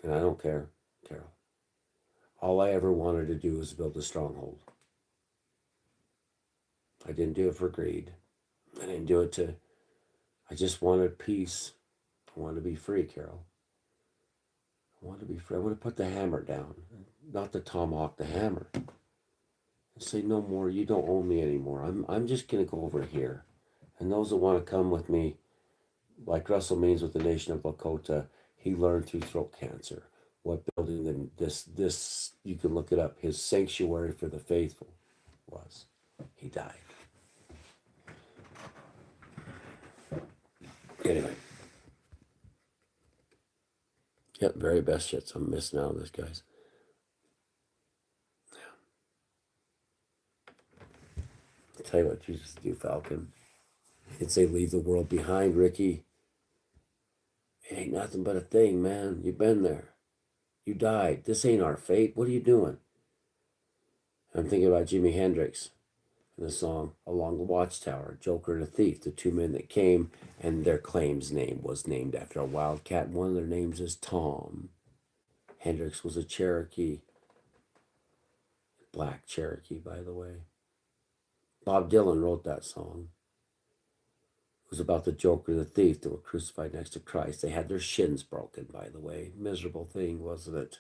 And I don't care, Carol. All I ever wanted to do was build a stronghold. I didn't do it for greed. I didn't do it to... I just wanted peace. I wanted to be free, Carol. I want to be free. I want to put the hammer down. Not the tomahawk, the hammer. And say, no more. You don't own me anymore. I'm just going to go over here. And those that want to come with me, like Russell Means with the Nation of Lakota, he learned through throat cancer. What building and this you can look it up. His sanctuary for the faithful was. He died. Anyway. Yep, very best shit. So I'm missing out on this, guys. I'll tell you what Jesus do, Falcon. He'd say, leave the world behind, Ricky. It ain't nothing but a thing, man. You've been there. You died. This ain't our fate. What are you doing? I'm thinking about Jimi Hendrix and the song Along the Watchtower, Joker and a Thief, the two men that came, and their claim's name was named after a wildcat. One of their names is Tom. Hendrix was a Cherokee. Black Cherokee, by the way. Bob Dylan wrote that song. It was about the Joker and the thief that were crucified next to Christ. They had their shins broken, by the way. Miserable thing, wasn't it?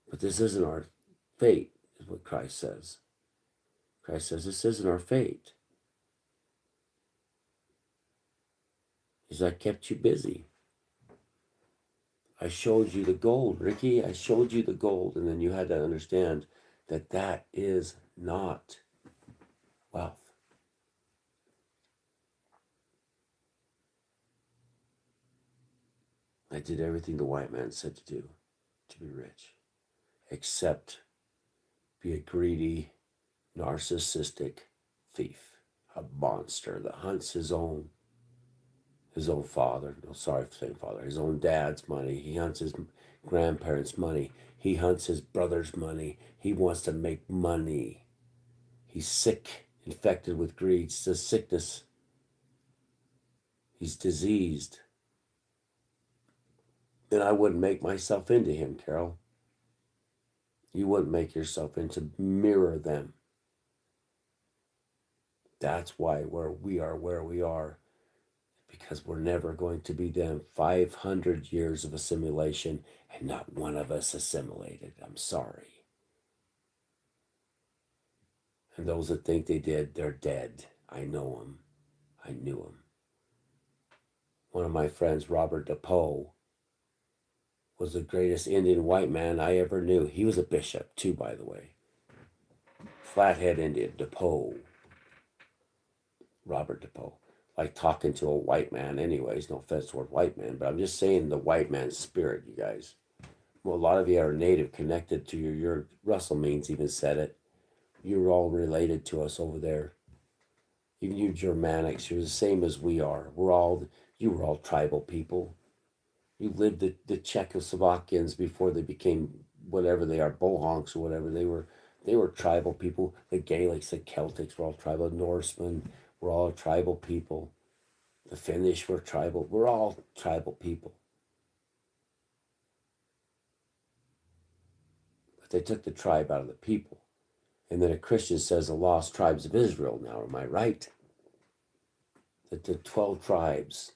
But this isn't our fate, is what Christ says. Christ says, this isn't our fate. He says, I kept you busy. I showed you the gold, Ricky. I showed you the gold. And then you had to understand that that is not wealth. I did everything the white man said to do to be rich, except be a greedy, narcissistic thief, a monster that hunts his own father. No, sorry for saying father. His own dad's money. He hunts his grandparents' money. He hunts his brother's money. He wants to make money. He's sick, infected with greed. It's a sickness. He's diseased. And I wouldn't make myself into him, Carol. You wouldn't make yourself into mirror them. That's why we are where we are, because we're never going to be them. 500 years of assimilation, and not one of us assimilated. I'm sorry. And those that think they did, they're dead. I know them. I knew them. One of my friends, Robert DePoe, was the greatest Indian white man I ever knew. He was a bishop, too, by the way. Flathead Indian, DePoe. Robert DePoe. Like talking to a white man anyways. No offense toward white man, but I'm just saying the white man's spirit, you guys. Well, a lot of you are native, connected to your Russell Means even said it. You're all related to us over there. Even you Germanics, you're the same as we are. You were all tribal people. You lived the Czechoslovakians before they became whatever they are, Bohonks or whatever. They were tribal people. The Gaelics, the Celtics were all tribal. Norsemen were all tribal people. The Finnish were tribal. We're all tribal people. But they took the tribe out of the people. And then a Christian says the lost tribes of Israel now. Am I right? That the 12 tribes.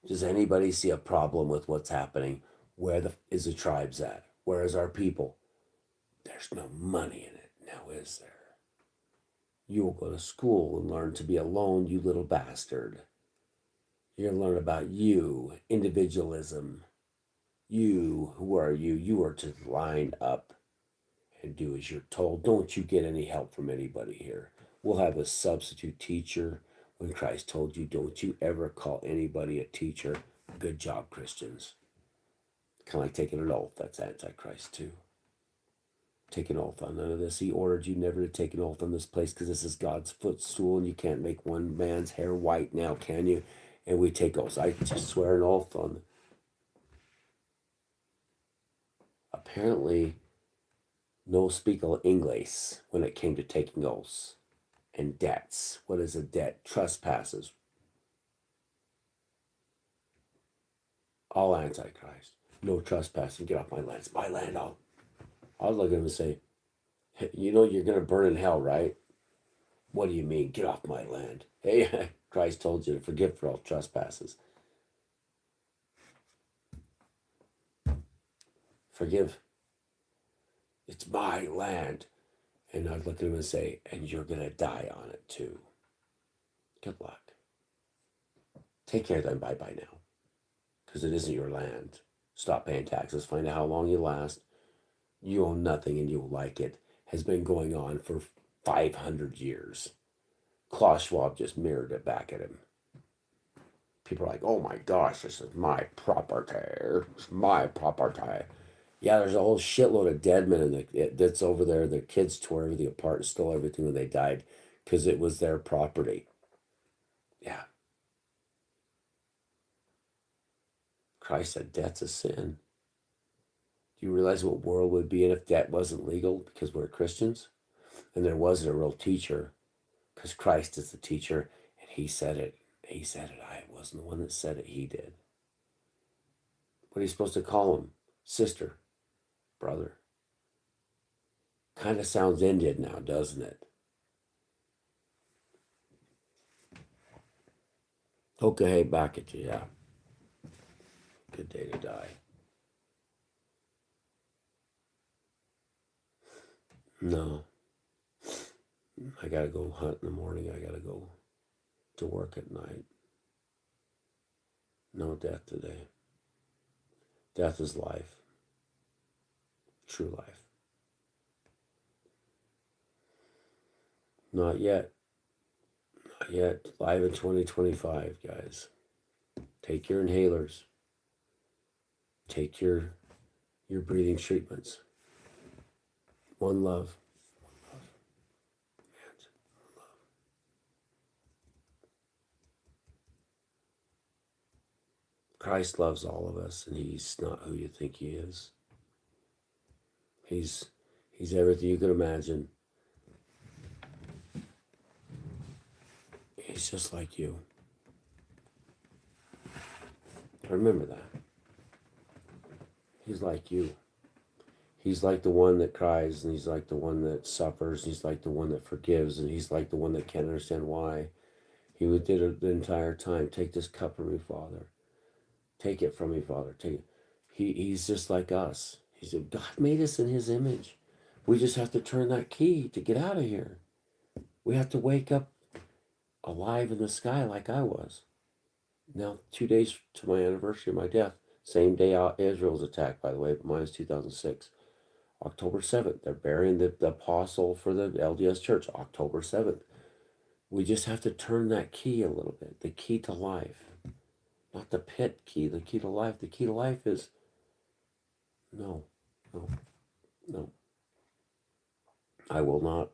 Does anybody see a problem with what's happening? Where is the tribes at? Where is our people? There's no money in it. Now is there? You will go to school and learn to be alone, you little bastard. You're going to learn about you, individualism. You, who are you? You are to line up and do as you're told. Don't you get any help from anybody here. We'll have a substitute teacher. When Christ told you, don't you ever call anybody a teacher. Good job, Christians. Kind of like taking an oath. That's Antichrist too. Take an oath on none of this. He ordered you never to take an oath on this place because this is God's footstool and you can't make one man's hair white now, can you? And we take oaths. I just swear an oath on. Apparently, no speak English when it came to taking oaths. And debts. What is a debt? Trespasses. All Antichrist. No trespassing. Get off my land. It's my land. I'll look at him and say, hey, you know you're going to burn in hell, right? What do you mean? Get off my land. Hey, Christ told you to forgive for all trespasses. Forgive. It's my land. And I'd look at him and say, and you're going to die on it too. Good luck. Take care then. Bye-bye now. Because it isn't your land. Stop paying taxes. Find out how long you last. You own nothing and you'll like it. Has been going on for 500 years. Klaus Schwab just mirrored it back at him. People are like, oh my gosh, this is my property. It's my property. Yeah, there's a whole shitload of dead men that's over there. Their kids tore everything apart and stole everything when they died because it was their property. Yeah. Christ said debt's a sin. Do you realize what world would be in if debt wasn't legal because we're Christians? And there wasn't a real teacher because Christ is the teacher and he said it. He said it. I wasn't the one that said it. He did. What are you supposed to call him? Sister, brother. Kind of sounds Indian now, doesn't it? Okay, back at you, yeah. Good day to die. No. I gotta go hunt in the morning. I gotta go to work at night. No death today. Death is life. True life. Not yet. Not yet. Live in 2025, guys. Take your inhalers. Take your breathing treatments. One love. Christ loves all of us, and he's not who you think he is. He's everything you can imagine. He's just like you. Remember that. He's like you. He's like the one that cries, and he's like the one that suffers, and he's like the one that forgives, and he's like the one that can't understand why. He did it the entire time. Take this cup from me, Father. Take it from me, Father. Take it. He's just like us. God made us in his image. We just have to turn that key to get out of here. We have to wake up alive in the sky like I was. Now, 2 days to my anniversary of my death. Same day Israel was attacked, by the way, but mine was 2006. October 7th. They're burying the apostle for the LDS church. October 7th. We just have to turn that key a little bit. The key to life. Not the pit key, the key to life. The key to life is no. I will not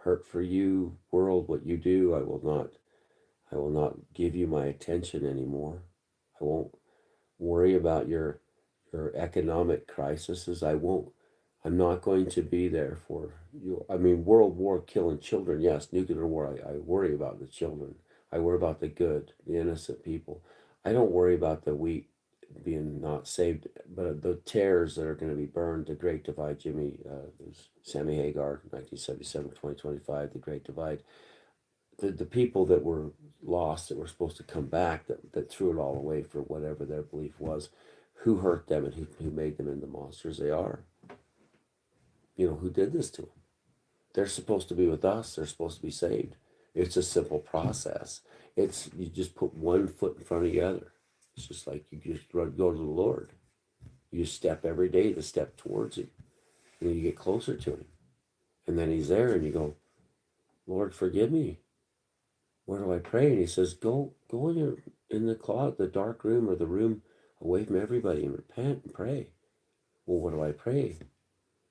hurt for you, world, what you do. I will not give you my attention anymore. I won't worry about your economic crises. I'm not going to be there for you. I mean, world war, killing children, yes. Nuclear war, I worry about the children. I worry about the good, the innocent people. I don't worry about the weak being not saved, but the tares that are going to be burned, the Great Divide, Sammy Hagar, 1977, 2025, the Great Divide. The people that were lost, that were supposed to come back, that threw it all away for whatever their belief was, who hurt them and who made them into monsters they are. Who did this to them? They're supposed to be with us. They're supposed to be saved. It's a simple process. You just put one foot in front of the other. It's just like you just go to the Lord. You step every day to step towards him. And you get closer to him. And then he's there and you go, Lord, forgive me. Where do I pray? And he says, go in the closet, the dark room, or the room away from everybody, and repent and pray. Well, what do I pray?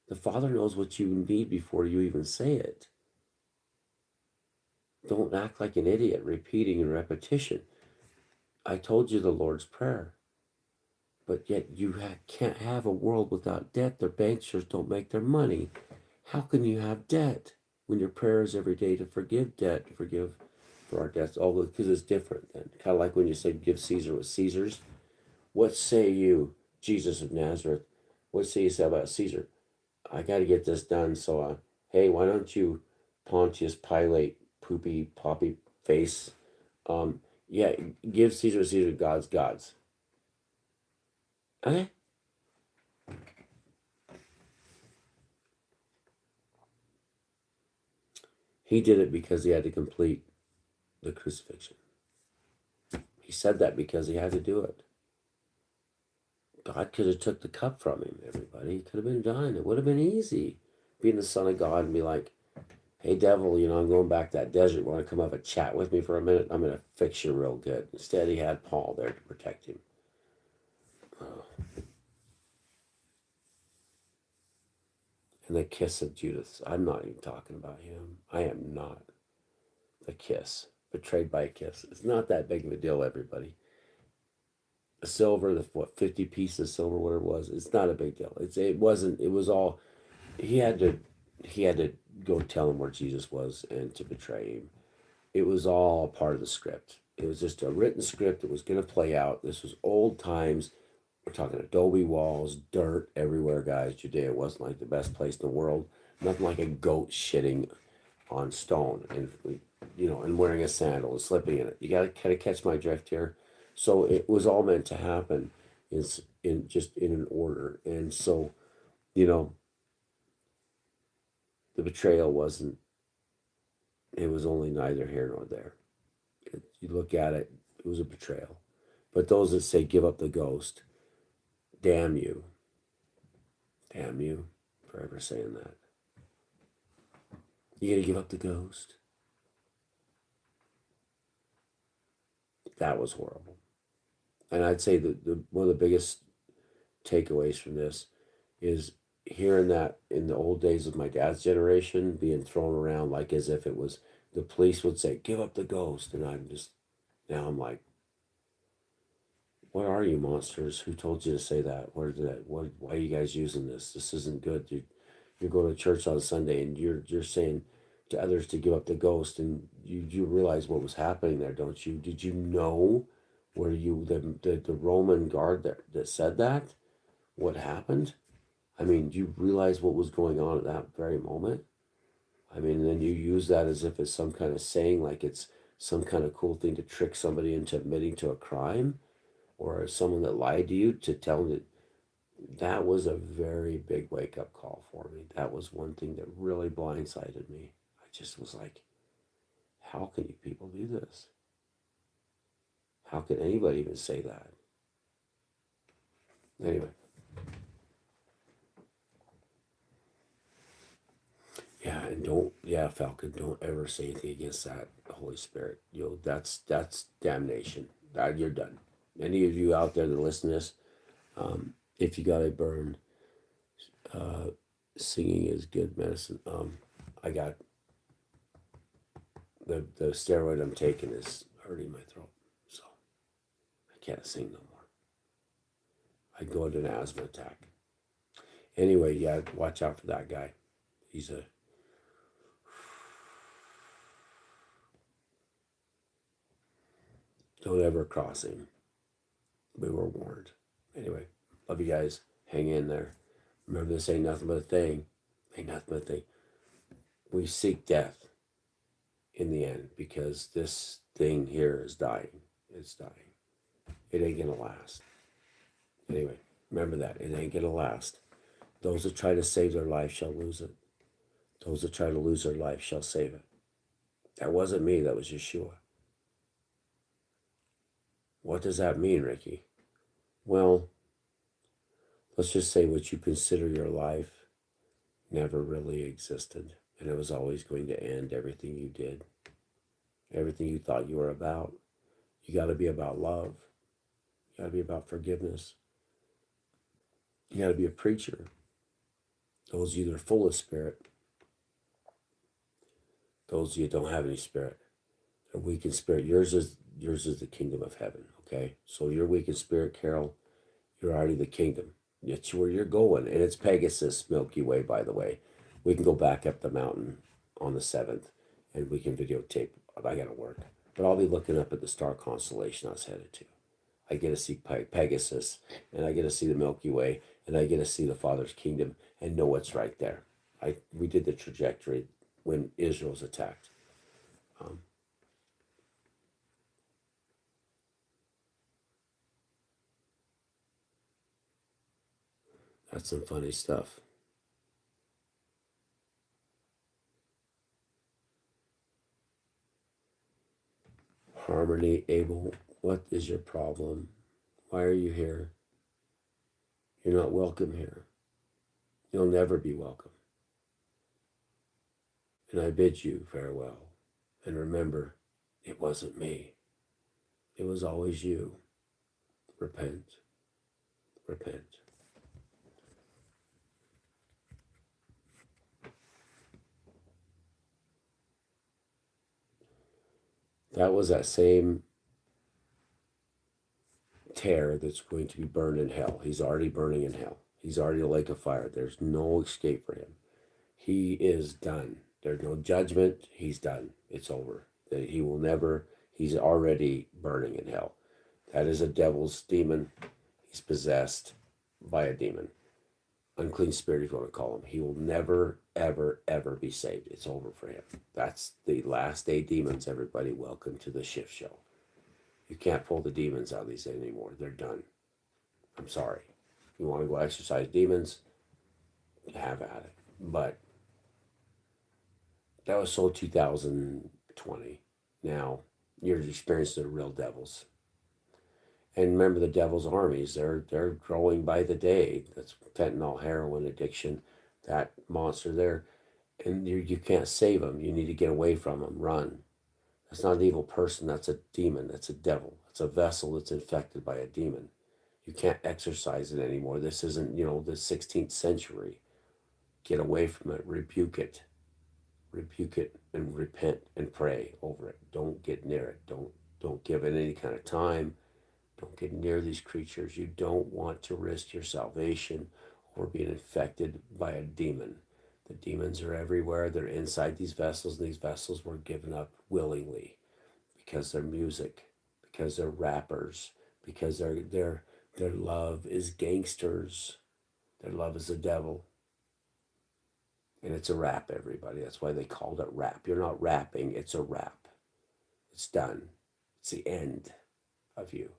The Father knows what you need before you even say it. Don't act like an idiot repeating in repetition. I told you the Lord's Prayer. But yet you can't have a world without debt. Their bankers don't make their money. How can you have debt when your prayer is every day to forgive debt, to forgive for our debts? Oh, because it's different then. Kind of like when you say give Caesar what Caesar's. What say you, Jesus of Nazareth? What say you say about Caesar? I got to get this done. So, hey, why don't you, Pontius Pilate, poopy, poppy face? Yeah, give Caesar Caesar, God's. Okay? He did it because he had to complete the crucifixion. He said that because he had to do it. God could have took the cup from him, everybody. He could have been done. It would have been easy. Being the Son of God and be like, hey, devil, I'm going back to that desert. Want to come up and chat with me for a minute? I'm going to fix you real good. Instead, he had Paul there to protect him. Oh. And the kiss of Judas. I'm not even talking about him. I am not. The kiss. Betrayed by a kiss. It's not that big of a deal, everybody. The silver, 50 pieces of silver, whatever it was, it's not a big deal. It was all, he had to go tell him where Jesus was and to betray him. It was all part of the script. It was just a written script that was going to play out. This was old times. We're talking adobe walls, dirt everywhere, guys. Judea wasn't like the best place in the world. Nothing like a goat shitting on stone and wearing a sandal and slipping in it. You got to kind of catch my drift here. So it was all meant to happen in an order. And so, the betrayal it was only neither here nor there. You look at it, it was a betrayal. But those that say give up the ghost, damn you. Damn you for ever saying that. You gotta give up the ghost. That was horrible. And I'd say that one of the biggest takeaways from this is hearing that in the old days of my dad's generation being thrown around like as if it was the police would say, give up the ghost. And now I'm like, what are you monsters? Who told you to say that? Why are you guys using this? This isn't good. You're going to church on Sunday and you're saying to others to give up the ghost, and you realize what was happening there, don't you? Did you know where you the Roman guard that said that? What happened? I mean, do you realize what was going on at that very moment? I mean, then you use that as if it's some kind of saying, like it's some kind of cool thing to trick somebody into admitting to a crime, or someone that lied to you to tell them that. That was a very big wake up call for me. That was one thing that really blindsided me. I just was like, how can you people do this? How can anybody even say that? Anyway, yeah, and Falcon, don't ever say anything against that Holy Spirit. That's damnation. You're done. Any of you out there that listen to this, if you got a burn, singing is good medicine. I got the steroid I'm taking is hurting my throat, so I can't sing no more. I go into an asthma attack. Anyway, yeah, watch out for that guy. He's a don't ever cross him. We were warned. Anyway, love you guys. Hang in there. Remember, this ain't nothing but a thing. Ain't nothing but a thing. We seek death in the end because this thing here is dying. It's dying. It ain't gonna last. Anyway, remember that. It ain't gonna last. Those that try to save their life shall lose it. Those that try to lose their life shall save it. That wasn't me, that was Yeshua. What does that mean, Ricky? Well, let's just say what you consider your life never really existed, and it was always going to end. Everything you did, everything you thought you were about. You got to be about love. You got to be about forgiveness. You got to be a preacher. Those of you that are full of spirit, those of you that don't have any spirit, are weak in spirit. Yours is the kingdom of heaven. Okay, so you're weak in spirit, Carol. You're already the kingdom. It's where you're going, and it's Pegasus Milky Way. By the way, we can go back up the mountain on the 7th, and we can videotape. I got to work, but I'll be looking up at the star constellation I was headed to. I get to see Pegasus, and I get to see the Milky Way, and I get to see the Father's kingdom, and know what's right there. We did the trajectory when Israel was attacked. That's some funny stuff. Harmony, Abel, what is your problem? Why are you here? You're not welcome here. You'll never be welcome. And I bid you farewell. And remember, it wasn't me. It was always you. Repent. Repent. That was that same tear that's going to be burned in hell. He's already burning in hell. He's already a lake of fire. There's no escape for him. He is done. There's no judgment. He's done. It's over. He will never, he's already burning in hell. That is a devil's demon. He's possessed by a demon. Unclean spirit, if you want to call him. He will never, ever, ever be saved. It's over for him. That's the last day demons, everybody. Welcome to the shift show. You can't pull the demons out of these anymore. They're done. I'm sorry. You want to go exercise demons? Have at it. But that was so 2020. Now you're experiencing the real devils. And remember, the devil's armies, they're growing by the day. That's fentanyl, heroin addiction, that monster there. And you can't save them. You need to get away from them. Run. That's not an evil person. That's a demon. That's a devil. It's a vessel that's infected by a demon. You can't exorcise it anymore. This isn't, the 16th century. Get away from it. Rebuke it. Rebuke it and repent and pray over it. Don't get near it. Don't give it any kind of time. Don't get near these creatures. You don't want to risk your salvation or being infected by a demon. The demons are everywhere. They're inside these vessels, and these vessels were given up willingly because they're music, because they're rappers, because their love is gangsters. Their love is the devil. And it's a rap, everybody. That's why they called it rap. You're not rapping, it's a rap. It's done. It's the end of you.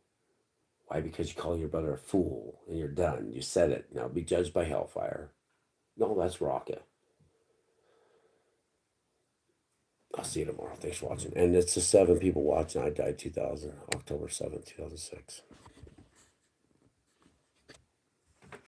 Why? Because you call your brother a fool and you're done. You said it. Now be judged by hellfire. No, that's rocket. I'll see you tomorrow. Thanks for watching. And it's the 7 people watching. I died 2000, October 7th, 2006.